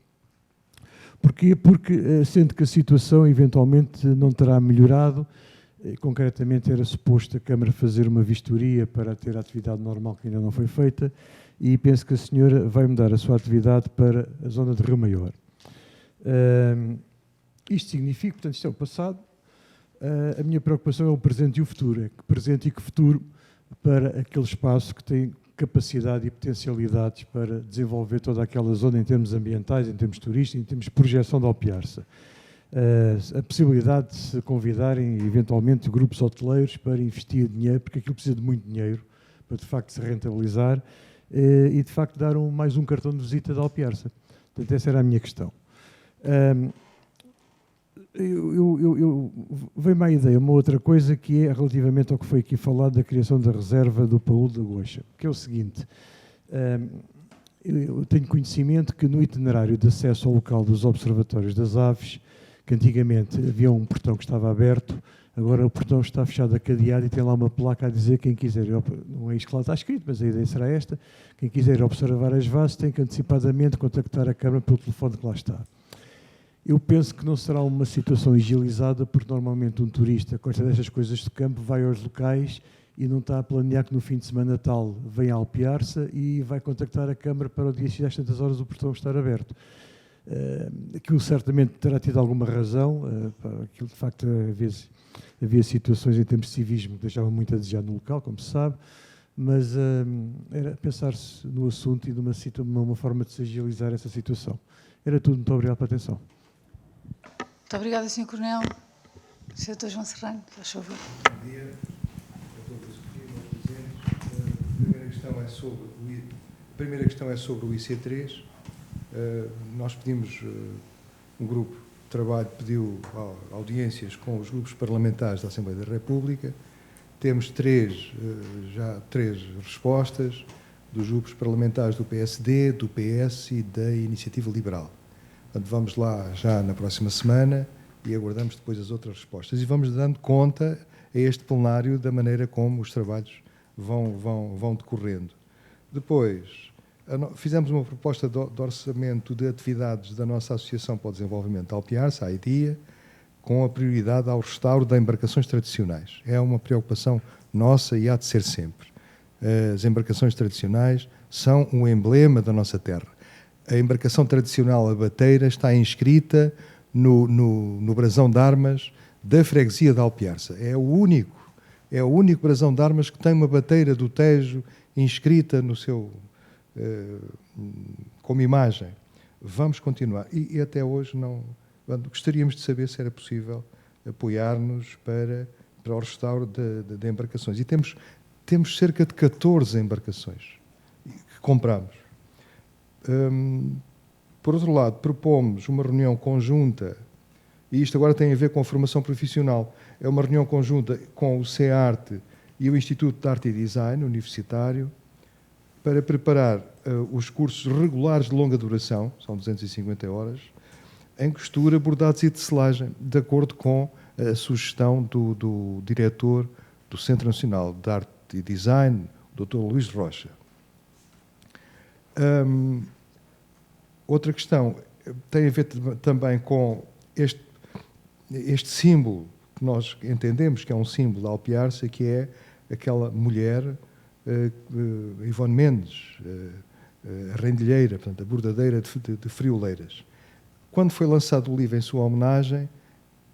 Porquê? Porque, sendo que a situação eventualmente não terá melhorado, concretamente era suposto a Câmara fazer uma vistoria para ter a atividade normal que ainda não foi feita, e penso que a senhora vai mudar a sua atividade para a zona de Rio Maior. Isto significa, portanto, isto é o passado. A minha preocupação é o presente e o futuro. É que presente e que futuro para aquele espaço que tem capacidade e potencialidades para desenvolver toda aquela zona em termos ambientais, em termos turísticos, em termos de projeção de Alpiarça. A possibilidade de se convidarem, eventualmente, grupos hoteleiros para investir dinheiro, porque aquilo precisa de muito dinheiro para, de facto, se rentabilizar e, de facto, dar mais um cartão de visita de Alpiarça. Portanto, essa era a minha questão. Veio-me à ideia uma outra coisa, que é relativamente ao que foi aqui falado da criação da reserva do Paúl da Goxa, que é o seguinte: eu tenho conhecimento que no itinerário de acesso ao local dos observatórios das aves, que antigamente havia um portão que estava aberto, agora o portão está fechado a cadeado e tem lá uma placa a dizer que quem quiser, não é isto que lá está escrito, mas a ideia será esta: quem quiser observar as vases tem que antecipadamente contactar a Câmara pelo telefone que lá está. Eu penso que não será uma situação agilizada, porque normalmente um turista, com estas coisas de campo, vai aos locais e não está a planear que no fim de semana tal venha a Alpiarça e vai contactar a Câmara para o dia X às tantas horas o portão estar aberto. Aquilo certamente terá tido alguma razão, aquilo de facto havia situações em termos de civismo que deixavam muito a desejar no local, como se sabe, mas era pensar-se no assunto e de uma forma de se agilizar essa situação. Era tudo, muito obrigado pela atenção. Muito obrigada, Sr. Coronel. Sr. Dr. João Serrano, faz favor. Bom dia a todos os presentes. A primeira questão é sobre o IC3. Nós pedimos, um grupo de trabalho pediu audiências com os grupos parlamentares da Assembleia da República. Temos já três respostas dos grupos parlamentares do PSD, do PS e da Iniciativa Liberal. Portanto, vamos lá já na próxima semana e aguardamos depois as outras respostas. E vamos dando conta a este plenário da maneira como os trabalhos vão decorrendo. Depois, fizemos uma proposta de orçamento de atividades da nossa Associação para o Desenvolvimento de Alpiarça, a AIDIA, com a prioridade ao restauro de embarcações tradicionais. É uma preocupação nossa e há de ser sempre. As embarcações tradicionais são um emblema da nossa terra. A embarcação tradicional, a bateira, está inscrita no brasão de armas da freguesia de Alpiarça. É o único brasão de armas que tem uma bateira do Tejo inscrita no seu, como imagem. Vamos continuar. E até hoje gostaríamos de saber se era possível apoiar-nos para o restauro de embarcações. E temos cerca de 14 embarcações que compramos. Por outro lado, propomos uma reunião conjunta, e isto agora tem a ver com a formação profissional, é uma reunião conjunta com o CEARTE e o Instituto de Arte e Design Universitário, para preparar os cursos regulares de longa duração, são 250 horas, em costura, bordados e tecelagem, de acordo com a sugestão do diretor do Centro Nacional de Arte e Design, o Dr. Luís Rocha. Outra questão tem a ver também com este símbolo que nós entendemos que é um símbolo da Alpiarça, que é aquela mulher, Ivone Mendes, a rendilheira, portanto, a bordadeira de frioleiras. Quando foi lançado o livro em sua homenagem,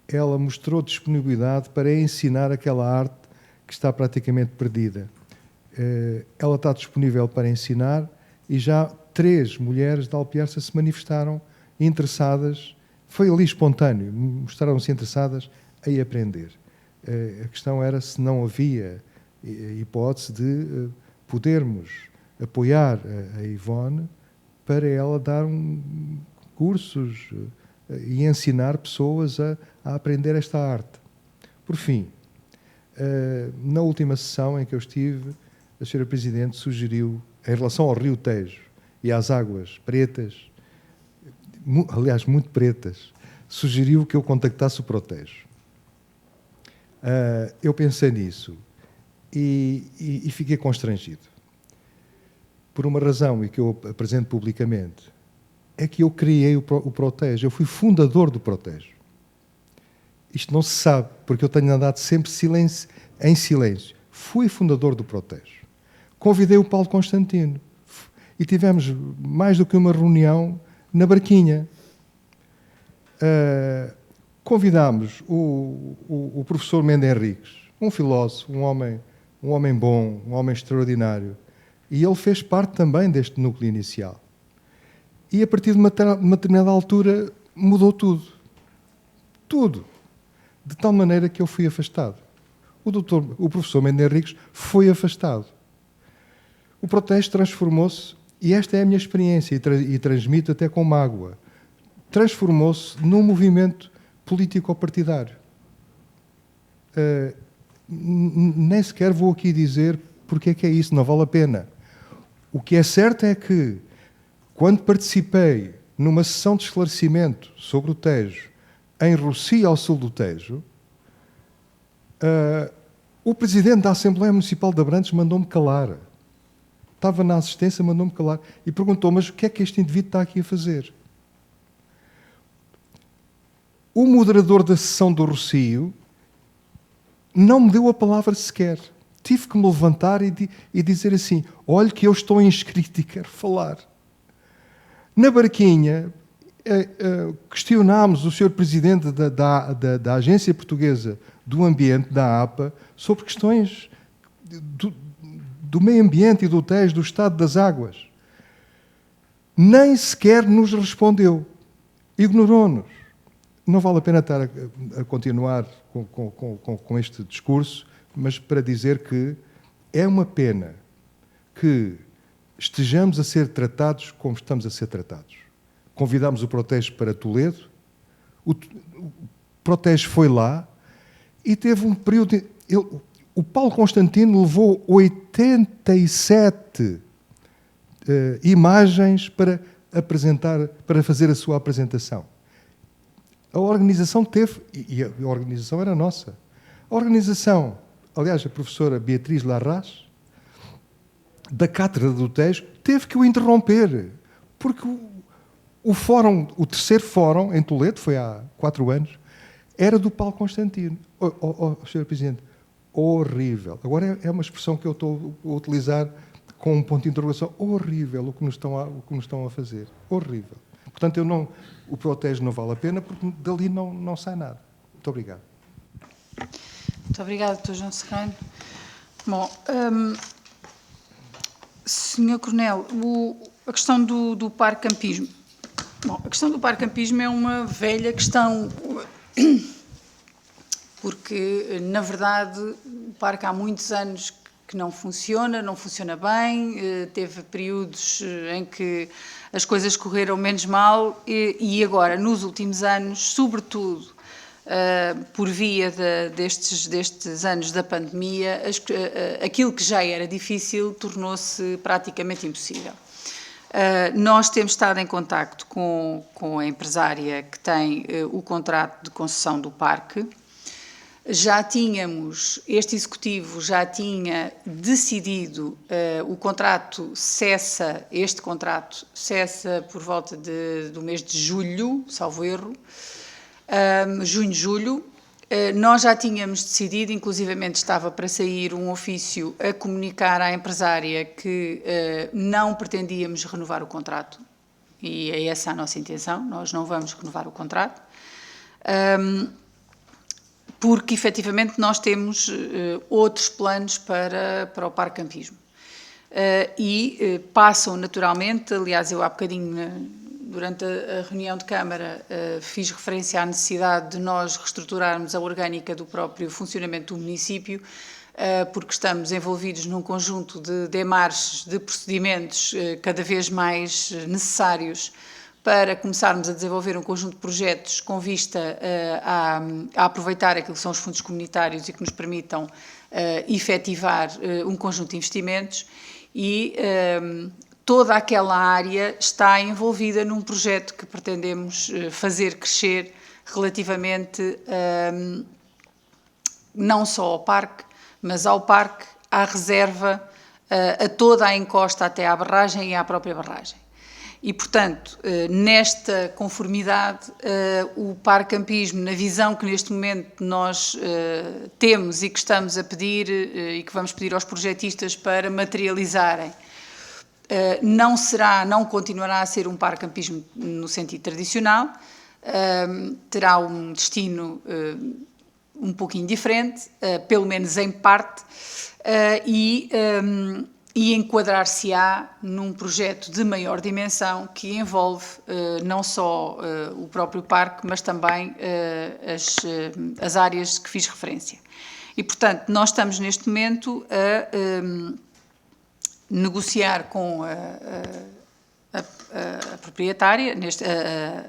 ela mostrou disponibilidade para ensinar aquela arte que está praticamente perdida. Ela está disponível para ensinar e já 3 mulheres de Alpiarça se manifestaram interessadas, foi ali espontâneo, mostraram-se interessadas em aprender. A questão era se não havia hipótese de podermos apoiar a Ivone para ela dar cursos e ensinar pessoas a aprender esta arte. Por fim, na última sessão em que eu estive, a Sra. Presidente sugeriu, em relação ao Rio Tejo e às águas pretas, aliás, muito pretas, sugeriu que eu contactasse o Protejo. Eu pensei nisso e fiquei constrangido. Por uma razão, e que eu apresento publicamente, é que eu criei o Protejo, eu fui fundador do Protejo. Isto não se sabe, porque eu tenho andado sempre em silêncio. Fui fundador do Protejo. Convidei o Paulo Constantino e tivemos mais do que uma reunião na Barquinha. Convidámos o professor Mende Henriques, um filósofo, um homem bom, um homem extraordinário, e ele fez parte também deste núcleo inicial. E a partir de uma determinada altura mudou tudo. Tudo. De tal maneira que eu fui afastado. O professor Mende Henriques foi afastado. O Protejo transformou-se, e esta é a minha experiência, e transmito até com mágoa, transformou-se num movimento político-partidário. Nem sequer vou aqui dizer porque é que é isso, não vale a pena. O que é certo é que, quando participei numa sessão de esclarecimento sobre o Tejo, em Rossio, ao sul do Tejo, o presidente da Assembleia Municipal de Abrantes mandou-me calar. Estava na assistência, mandou-me calar. E perguntou, mas o que é que este indivíduo está aqui a fazer? O moderador da sessão do Rossio não me deu a palavra sequer. Tive que me levantar e dizer assim, olhe que eu estou inscrito e quero falar. Na Barquinha, questionámos o Sr. Presidente da Agência Portuguesa do Ambiente, da APA, sobre questões do meio ambiente e do Tejo, do estado das águas. Nem sequer nos respondeu. Ignorou-nos. Não vale a pena estar a continuar com este discurso, mas para dizer que é uma pena que estejamos a ser tratados como estamos a ser tratados. Convidámos o Protejo para Toledo, o Protejo foi lá e teve um período... O Paulo Constantino levou 87 imagens para fazer a sua apresentação. A organização teve, e a organização era nossa, a organização, aliás, a professora Beatriz Larraz, da Cátedra do Tejo, teve que o interromper, porque o terceiro fórum, em Toledo, foi há 4 anos, era do Paulo Constantino. Sr. Presidente, horrível. Agora é uma expressão que eu estou a utilizar com um ponto de interrogação. Horrível o que nos estão a fazer. Horrível. Portanto, o Protejo não vale a pena, porque dali não sai nada. Muito obrigado. Muito obrigada, Dr. João Serrano. Bom, Sr. Coronel, a questão do parque campismo. Bom, a questão do parque campismo é uma velha questão, porque, na verdade, o parque há muitos anos que não funciona bem, teve períodos em que as coisas correram menos mal e agora, nos últimos anos, sobretudo por via destes anos da pandemia, aquilo que já era difícil tornou-se praticamente impossível. Nós temos estado em contacto com a empresária que tem o contrato de concessão do parque. Este executivo já tinha decidido, este contrato cessa por volta do mês de julho, salvo erro, junho, julho. Nós já tínhamos decidido, inclusivamente estava para sair um ofício a comunicar à empresária que não pretendíamos renovar o contrato, e é essa a nossa intenção, nós não vamos renovar o contrato. Porque, efetivamente, nós temos outros planos para o parque campismo. Passam naturalmente, aliás, eu há bocadinho durante a reunião de Câmara, fiz referência à necessidade de nós reestruturarmos a orgânica do próprio funcionamento do município, porque estamos envolvidos num conjunto de démarches, de procedimentos cada vez mais necessários para começarmos a desenvolver um conjunto de projetos com vista a aproveitar aquilo que são os fundos comunitários e que nos permitam efetivar um conjunto de investimentos e toda aquela área está envolvida num projeto que pretendemos fazer crescer relativamente não só ao parque, mas ao parque, à reserva, a toda a encosta até à barragem e à própria barragem. E, portanto, nesta conformidade, o parque campismo, na visão que neste momento nós temos e que estamos a pedir e que vamos pedir aos projetistas para materializarem, não continuará a ser um parque campismo no sentido tradicional, terá um destino um pouquinho diferente, pelo menos em parte, e enquadrar-se-á num projeto de maior dimensão que envolve não só o próprio parque, mas também as áreas que fiz referência. E, portanto, nós estamos neste momento a negociar com a proprietária,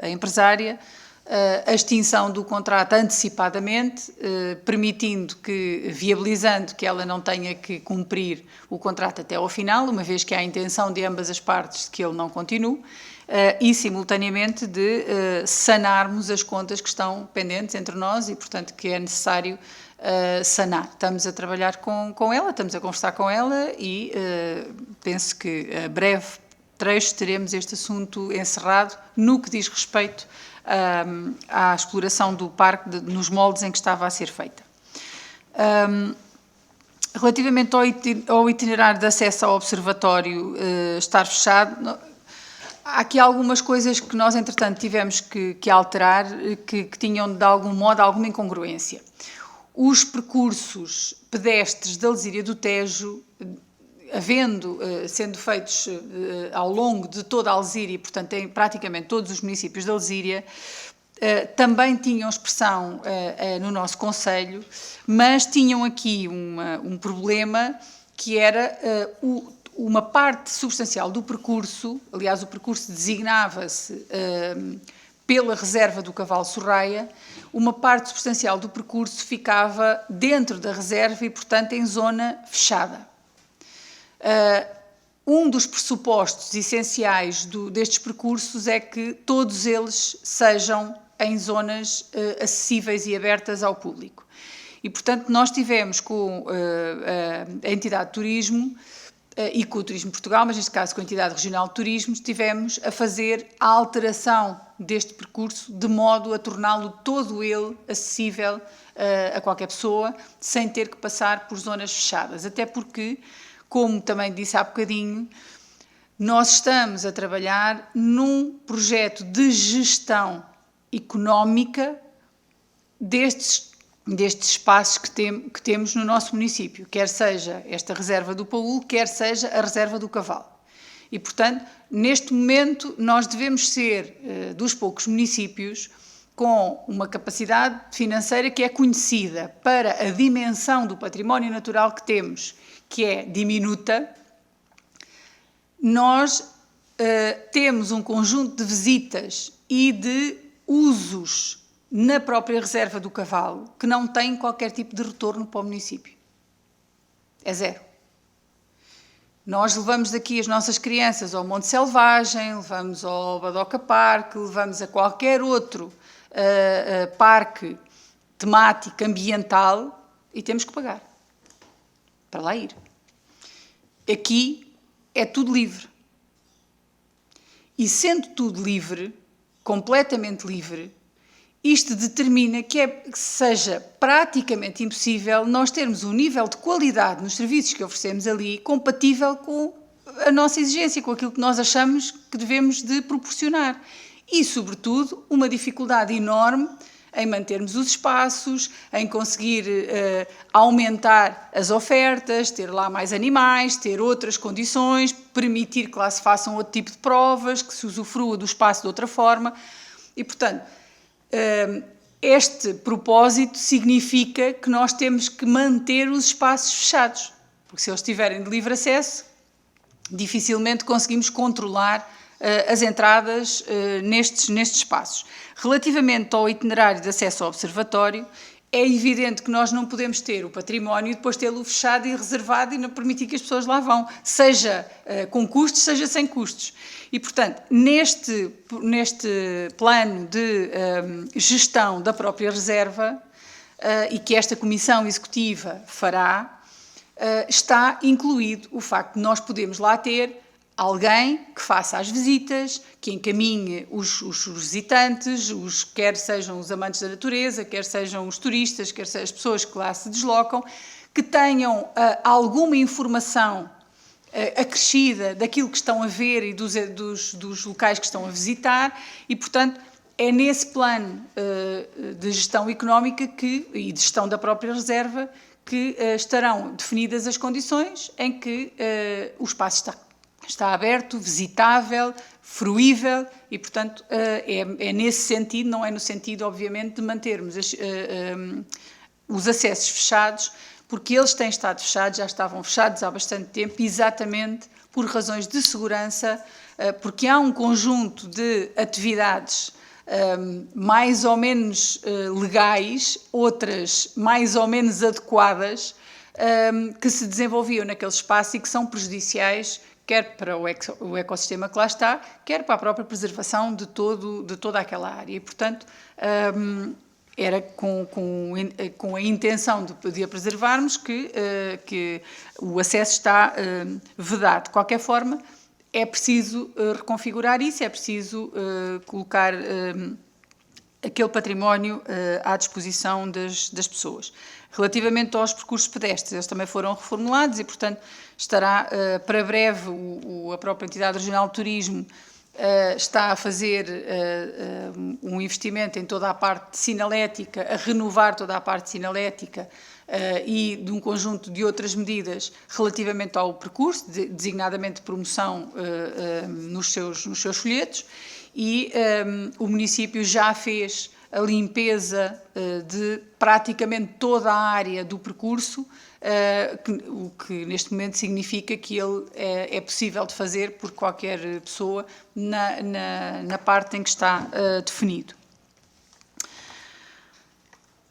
a empresária, a extinção do contrato antecipadamente, viabilizando que ela não tenha que cumprir o contrato até ao final, uma vez que há a intenção de ambas as partes de que ele não continue, e simultaneamente de sanarmos as contas que estão pendentes entre nós e, portanto, que é necessário sanar. Estamos a trabalhar com ela, estamos a conversar com ela e penso que a breve trecho teremos este assunto encerrado no que diz respeito à exploração do parque nos moldes em que estava a ser feita. Relativamente ao itinerário de acesso ao observatório estar fechado, há aqui algumas coisas que nós, entretanto, tivemos que alterar, que tinham, de algum modo, alguma incongruência. Os percursos pedestres da Lesíria do Tejo, sendo feitos ao longo de toda a Lesíria, portanto, em praticamente todos os municípios da Lesíria, também tinham expressão no nosso concelho, mas tinham aqui um problema que era uma parte substancial do percurso, aliás, o percurso designava-se pela reserva do Cavalo Sorraia, uma parte substancial do percurso ficava dentro da reserva e, portanto, em zona fechada. Um dos pressupostos essenciais destes percursos é que todos eles sejam em zonas acessíveis e abertas ao público. E, portanto, nós tivemos com a entidade de turismo e com o Turismo Portugal, mas neste caso com a entidade regional de turismo, estivemos a fazer a alteração deste percurso de modo a torná-lo todo ele acessível a qualquer pessoa, sem ter que passar por zonas fechadas. Até porque, como também disse há bocadinho, nós estamos a trabalhar num projeto de gestão económica destes espaços que temos no nosso município, quer seja esta reserva do Paúl, quer seja a reserva do Cavalo. E, portanto, neste momento, nós devemos ser dos poucos municípios com uma capacidade financeira que é conhecida para a dimensão do património natural que temos, que é diminuta. Nós temos um conjunto de visitas e de usos na própria reserva do Cavalo que não tem qualquer tipo de retorno para o município. É zero. Nós levamos daqui as nossas crianças ao Monte Selvagem, levamos ao Badoca Parque, levamos a qualquer outro parque temático ambiental e temos que pagar para lá ir. Aqui é tudo livre. E sendo tudo livre, completamente livre, isto determina que seja praticamente impossível nós termos um nível de qualidade nos serviços que oferecemos ali compatível com a nossa exigência, com aquilo que nós achamos que devemos de proporcionar. E, sobretudo, uma dificuldade enorme em mantermos os espaços, em conseguir aumentar as ofertas, ter lá mais animais, ter outras condições, permitir que lá se façam outro tipo de provas, que se usufrua do espaço de outra forma. E, portanto, este propósito significa que nós temos que manter os espaços fechados, porque se eles estiverem de livre acesso, dificilmente conseguimos controlar as entradas nestes espaços. Relativamente ao itinerário de acesso ao observatório, é evidente que nós não podemos ter o património e depois tê-lo fechado e reservado e não permitir que as pessoas lá vão, seja com custos, seja sem custos. E, portanto, neste plano de gestão da própria reserva, e que esta Comissão Executiva fará, está incluído o facto de nós podermos lá ter alguém que faça as visitas, que encaminhe os visitantes, quer sejam os amantes da natureza, quer sejam os turistas, quer sejam as pessoas que lá se deslocam, que tenham alguma informação acrescida daquilo que estão a ver e dos locais que estão a visitar e, portanto, é nesse plano de gestão económica e de gestão da própria reserva que estarão definidas as condições em que o espaço está aberto, visitável, fruível e, portanto, é nesse sentido, não é no sentido, obviamente, de mantermos os acessos fechados, porque eles têm estado fechados, já estavam fechados há bastante tempo, exatamente por razões de segurança, porque há um conjunto de atividades mais ou menos legais, outras mais ou menos adequadas, que se desenvolviam naquele espaço e que são prejudiciais quer para o ecossistema que lá está, quer para a própria preservação de toda aquela área. E, portanto, era com a intenção de a preservarmos que o acesso está vedado. De qualquer forma, é preciso reconfigurar isso, é preciso colocar aquele património à disposição das pessoas. Relativamente aos percursos pedestres, eles também foram reformulados e, portanto, estará para breve a própria entidade regional de turismo está a fazer um investimento em toda a parte de sinalética, a renovar toda a parte de sinalética e de um conjunto de outras medidas relativamente ao percurso, designadamente promoção nos seus folhetos, e o município já fez a limpeza de praticamente toda a área do percurso, o que neste momento significa que ele é possível de fazer por qualquer pessoa na parte em que está definido.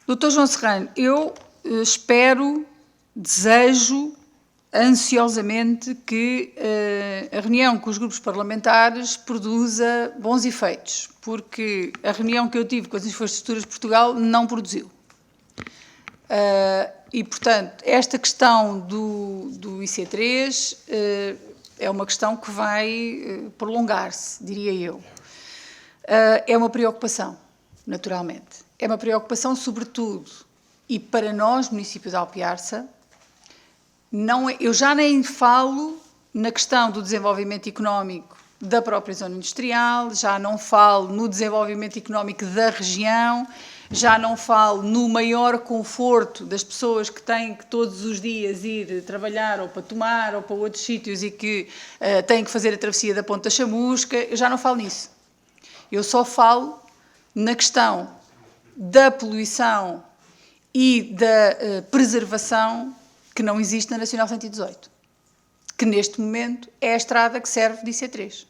Dr. João Serrano, eu espero, desejo ansiosamente que a reunião com os grupos parlamentares produza bons efeitos, porque a reunião que eu tive com as Infraestruturas de Portugal não produziu. E, portanto, esta questão do IC3 é uma questão que vai prolongar-se, diria eu. É uma preocupação, naturalmente. É uma preocupação, sobretudo, e para nós, município de Alpiarça, eu já nem falo na questão do desenvolvimento económico da própria zona industrial, já não falo no desenvolvimento económico da região, já não falo no maior conforto das pessoas que têm que todos os dias ir trabalhar ou para tomar ou para outros sítios e que têm que fazer a travessia da Ponta Chamusca, eu já não falo nisso. Eu só falo na questão da poluição e da preservação que não existe na Nacional 118, que neste momento é a estrada que serve de IC3.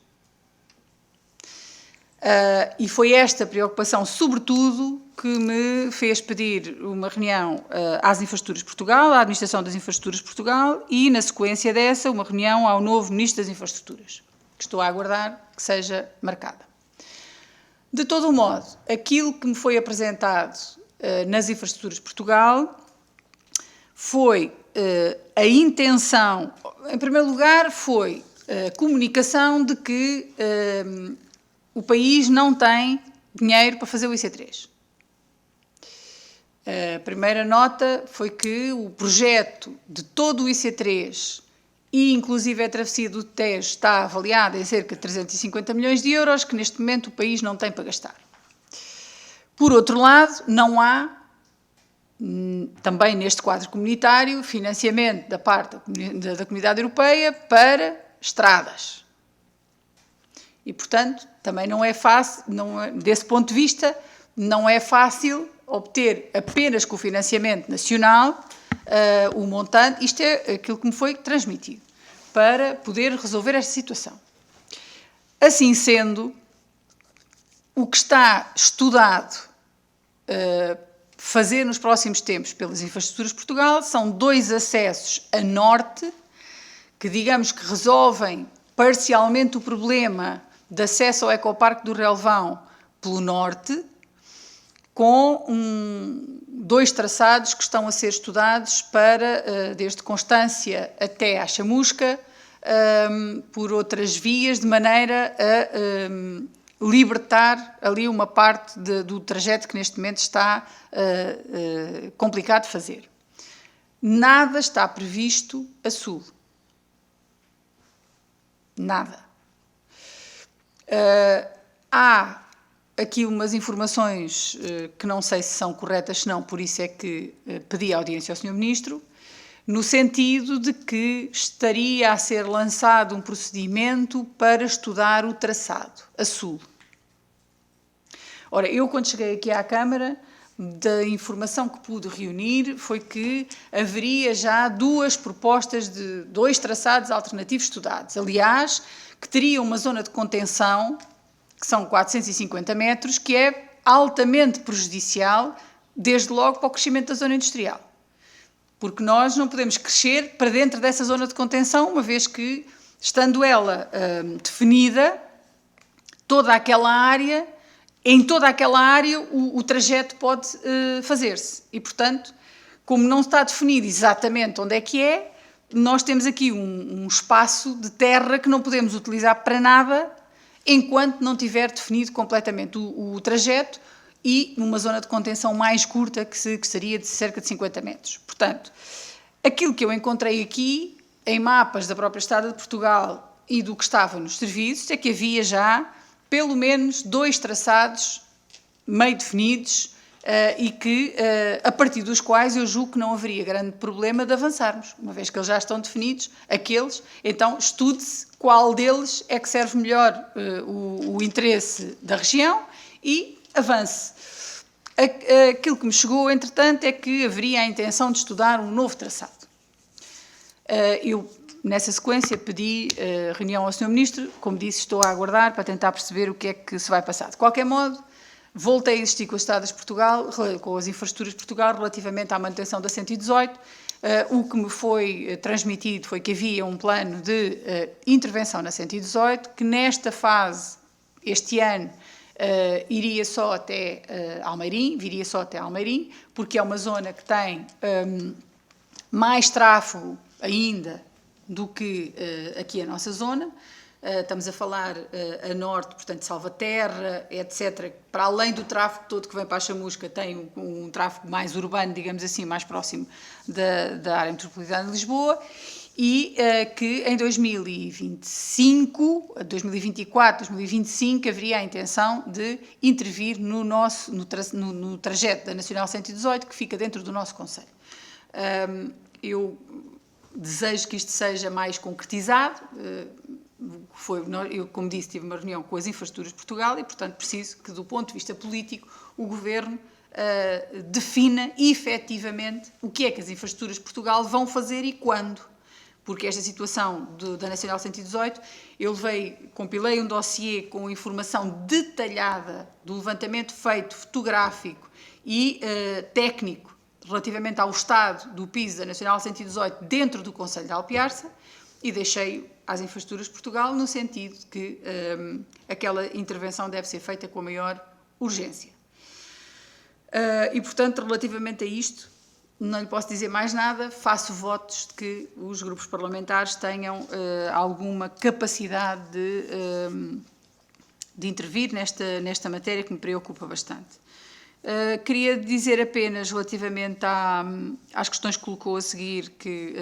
E foi esta preocupação, sobretudo, que me fez pedir uma reunião às Infraestruturas de Portugal, à Administração das Infraestruturas de Portugal e, na sequência dessa, uma reunião ao novo Ministro das Infraestruturas, que estou a aguardar que seja marcada. De todo o modo, aquilo que me foi apresentado nas Infraestruturas de Portugal foi a intenção, em primeiro lugar, foi a comunicação de que o país não tem dinheiro para fazer o IC3. A primeira nota foi que o projeto de todo o IC3 e inclusive a travessia do Tejo está avaliada em cerca de 350 milhões de euros, que neste momento o país não tem para gastar. Por outro lado, não há, também neste quadro comunitário, financiamento da parte da Comunidade Europeia para estradas. E, portanto, também não é fácil, desse ponto de vista, não é fácil obter apenas com o financiamento nacional o montante, isto é aquilo que me foi transmitido, para poder resolver esta situação. Assim sendo, o que está estudado fazer nos próximos tempos pelas Infraestruturas de Portugal são 2 acessos a norte, que digamos que resolvem parcialmente o problema de acesso ao Ecoparque do Relvão pelo norte, com 2 traçados que estão a ser estudados para, desde Constância até à Chamusca, por outras vias, de maneira a libertar ali uma parte do trajeto que neste momento está complicado de fazer. Nada está previsto a sul. Nada. Há aqui umas informações que não sei se são corretas, se não, por isso é que pedi a audiência ao Sr. Ministro, no sentido de que estaria a ser lançado um procedimento para estudar o traçado, a sul. Ora, eu quando cheguei aqui à Câmara, da informação que pude reunir, foi que haveria já 2 propostas de 2 traçados alternativos estudados. Aliás, que teriam uma zona de contenção, que são 450 metros, que é altamente prejudicial, desde logo para o crescimento da zona industrial. Porque nós não podemos crescer para dentro dessa zona de contenção, uma vez que, estando ela definida, em toda aquela área o trajeto pode fazer-se. E, portanto, como não está definido exatamente onde é que é, nós temos aqui um espaço de terra que não podemos utilizar para nada enquanto não tiver definido completamente o trajeto e numa zona de contenção mais curta, que seria de cerca de 50 metros. Portanto, aquilo que eu encontrei aqui, em mapas da própria Estrada de Portugal e do que estava nos serviços, é que havia já pelo menos 2 traçados meio definidos e que, a partir dos quais eu julgo que não haveria grande problema de avançarmos, uma vez que eles já estão definidos, aqueles, então estude-se qual deles é que serve melhor o interesse da região e avance. Aquilo que me chegou, entretanto, é que haveria a intenção de estudar um novo traçado. Eu, nessa sequência, pedi reunião ao Sr. Ministro, como disse, estou a aguardar para tentar perceber o que é que se vai passar. De qualquer modo, voltei a insistir com as Estradas de Portugal, com as Infraestruturas de Portugal, relativamente à manutenção da 118. O que me foi transmitido foi que havia um plano de intervenção na 118, que nesta fase, este ano, iria só até Almeirim, viria só até Almeirim, porque é uma zona que tem mais tráfego ainda do que aqui a nossa zona. Estamos a falar a norte, portanto, Salvaterra, etc. Para além do tráfego todo que vem para a Chamusca, tem um tráfego mais urbano, digamos assim, mais próximo da área metropolitana de Lisboa, e que em 2025, 2024, 2025, haveria a intenção de intervir no trajeto da Nacional 118, que fica dentro do nosso concelho. Eu desejo que isto seja mais concretizado. Eu, como disse, tive uma reunião com as Infraestruturas de Portugal e, portanto, preciso que, do ponto de vista político, o Governo defina efetivamente o que é que as Infraestruturas de Portugal vão fazer e quando. Porque esta situação da Nacional 118, eu compilei um dossiê com informação detalhada do levantamento feito, fotográfico e técnico, relativamente ao estado do piso da Nacional 118 dentro do Concelho de Alpiarça, e deixei às Infraestruturas de Portugal no sentido de que aquela intervenção deve ser feita com a maior urgência. E, portanto, relativamente a isto, não lhe posso dizer mais nada, faço votos de que os grupos parlamentares tenham alguma capacidade de intervir nesta matéria que me preocupa bastante. Queria dizer apenas, relativamente às questões que colocou a seguir, que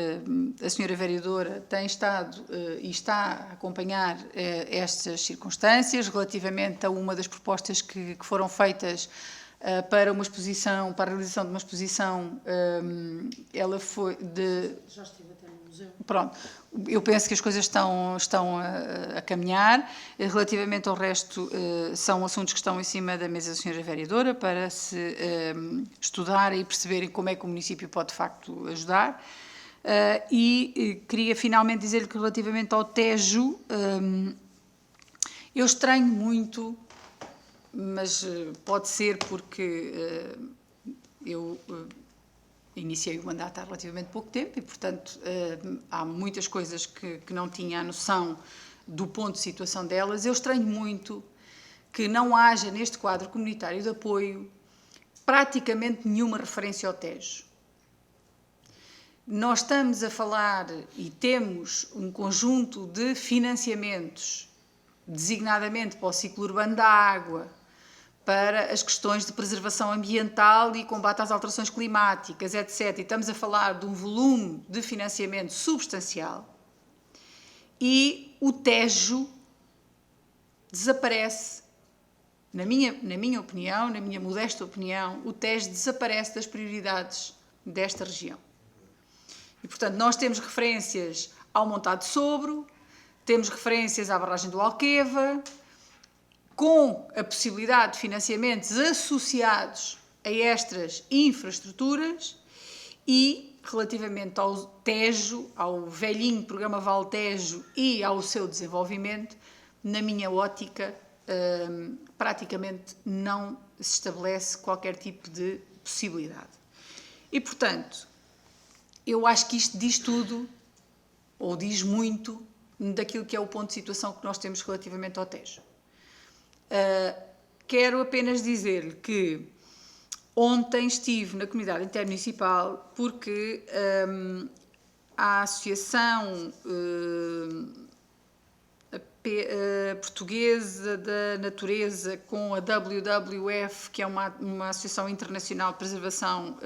a senhora vereadora tem estado e está a acompanhar estas circunstâncias, relativamente a uma das propostas que foram feitas para uma exposição, para a realização de uma exposição, ela foi de... Já estive até no museu. Pronto, eu penso que as coisas estão a caminhar. Relativamente ao resto, são assuntos que estão em cima da mesa da Sra. Vereadora para se estudar e perceberem como é que o município pode, de facto, ajudar. Queria finalmente dizer-lhe que relativamente ao Tejo, eu estranho muito, mas pode ser porque eu iniciei o mandato há relativamente pouco tempo e, portanto, há muitas coisas que não tinha a noção do ponto de situação delas. Eu estranho muito que não haja neste quadro comunitário de apoio praticamente nenhuma referência ao Tejo. Nós estamos a falar e temos um conjunto de financiamentos, designadamente para o ciclo urbano da água, para as questões de preservação ambiental e combate às alterações climáticas, etc. E estamos a falar de um volume de financiamento substancial e o Tejo desaparece, na minha opinião, na minha modesta opinião, o Tejo desaparece das prioridades desta região. E, portanto, nós temos referências ao Montado de Sobro, temos referências à barragem do Alqueva, com a possibilidade de financiamentos associados a estas infraestruturas e, relativamente ao Tejo, ao velhinho programa Val Tejo e ao seu desenvolvimento, na minha ótica, praticamente não se estabelece qualquer tipo de possibilidade. E, portanto, eu acho que isto diz tudo, ou diz muito, daquilo que é o ponto de situação que nós temos relativamente ao Tejo. Quero apenas dizer-lhe que ontem estive na comunidade intermunicipal porque a Associação Portuguesa da Natureza com a WWF, que é uma associação internacional de preservação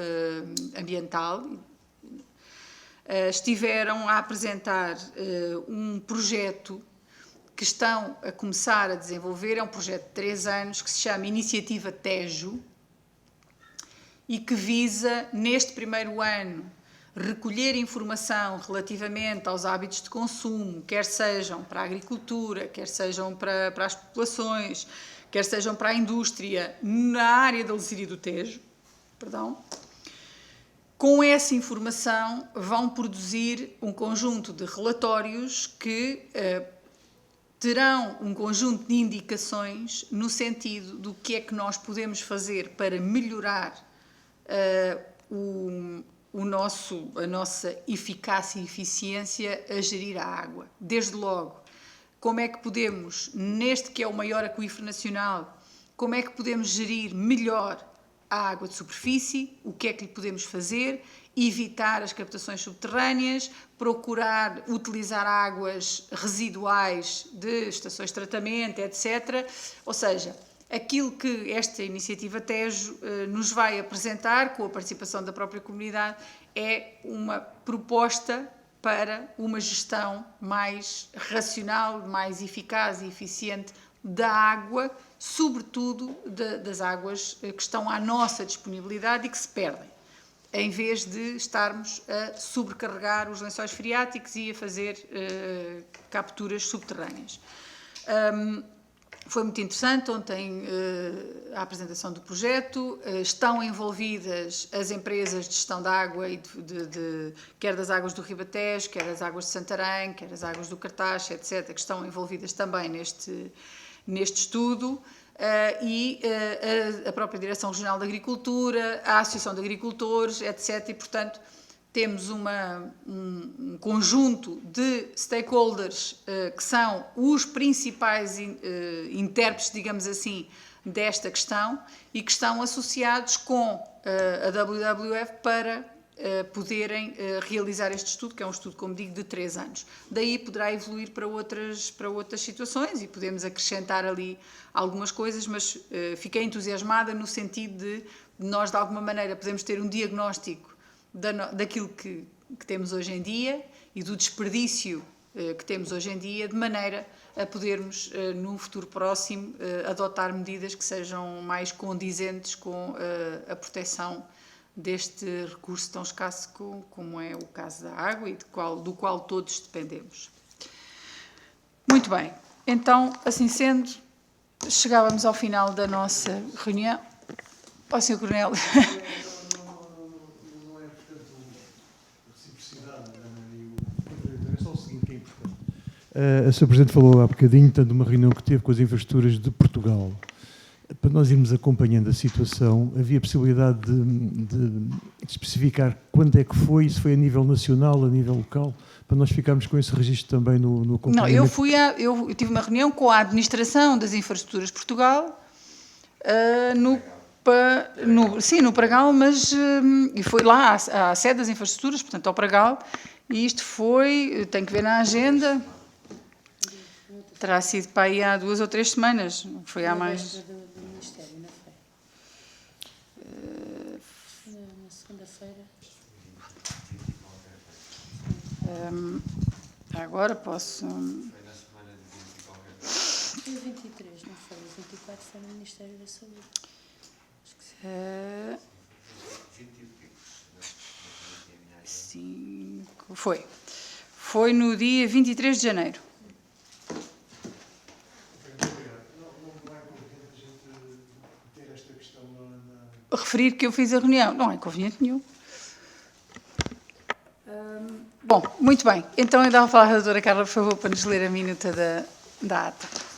ambiental, estiveram a apresentar um projeto que estão a começar a desenvolver, é um projeto de 3 anos que se chama Iniciativa Tejo e que visa, neste primeiro ano, recolher informação relativamente aos hábitos de consumo, quer sejam para a agricultura, quer sejam para as populações, quer sejam para a indústria, na área da Lezíria do Tejo, Com essa informação vão produzir um conjunto de relatórios que terão um conjunto de indicações no sentido do que é que nós podemos fazer para melhorar a nossa eficácia e eficiência a gerir a água. Desde logo, como é que podemos, neste que é o maior aquífero nacional, como é que podemos gerir melhor a água de superfície, o que é que lhe podemos fazer, evitar as captações subterrâneas, procurar utilizar águas residuais de estações de tratamento, etc. Ou seja, aquilo que esta iniciativa Tejo nos vai apresentar, com a participação da própria comunidade, é uma proposta para uma gestão mais racional, mais eficaz e eficiente da água, sobretudo das águas que estão à nossa disponibilidade e que se perdem, em vez de estarmos a sobrecarregar os lençóis freáticos e a fazer capturas subterrâneas. Foi muito interessante ontem a apresentação do projeto. Estão envolvidas as empresas de gestão da água, quer das águas do Ribatejo, quer das águas de Santarém, quer das águas do Cartaxo, etc., que estão envolvidas também neste estudo, e a própria Direção Regional da Agricultura, a Associação de Agricultores, etc. E, portanto, temos um conjunto de stakeholders que são os principais intérpretes, digamos assim, desta questão e que estão associados com a WWF para poderem realizar este estudo, que é um estudo, como digo, de 3 anos. Daí poderá evoluir para outras situações e podemos acrescentar ali algumas coisas, mas fiquei entusiasmada no sentido de nós, de alguma maneira, podemos ter um diagnóstico daquilo que temos hoje em dia e do desperdício que temos hoje em dia, de maneira a podermos, num futuro próximo, adotar medidas que sejam mais condizentes com a proteção deste recurso tão escasso como é o caso da água e do qual todos dependemos. Muito bem, então, assim sendo, chegávamos ao final da nossa reunião. Ó, Sr. Coronel. Não é, portanto, a reciprocidade, é só o seguinte que é importante. A Sra. Presidente falou há bocadinho, tanto de uma reunião que teve com as infraestruturas de Portugal. Para nós irmos acompanhando a situação, havia possibilidade de especificar quando é que foi, se foi a nível nacional, a nível local, para nós ficarmos com esse registro também no acompanhamento. Não, eu tive uma reunião com a Administração das Infraestruturas de Portugal, no Pragal, mas e foi lá à sede das infraestruturas, portanto ao Pragal, e isto foi, tenho que ver na agenda, terá sido para aí há 2 ou 3 semanas, não foi há mais... Do Ministério, não foi? Na segunda-feira. Agora posso... Foi 23, não foi? 24 foi no Ministério da Saúde. Foi no dia 23 de janeiro. Referir que eu fiz a reunião. Não é inconveniente nenhum. Bom, muito bem. Então eu dava a palavra à doutora Carla, por favor, para nos ler a minuta da ata.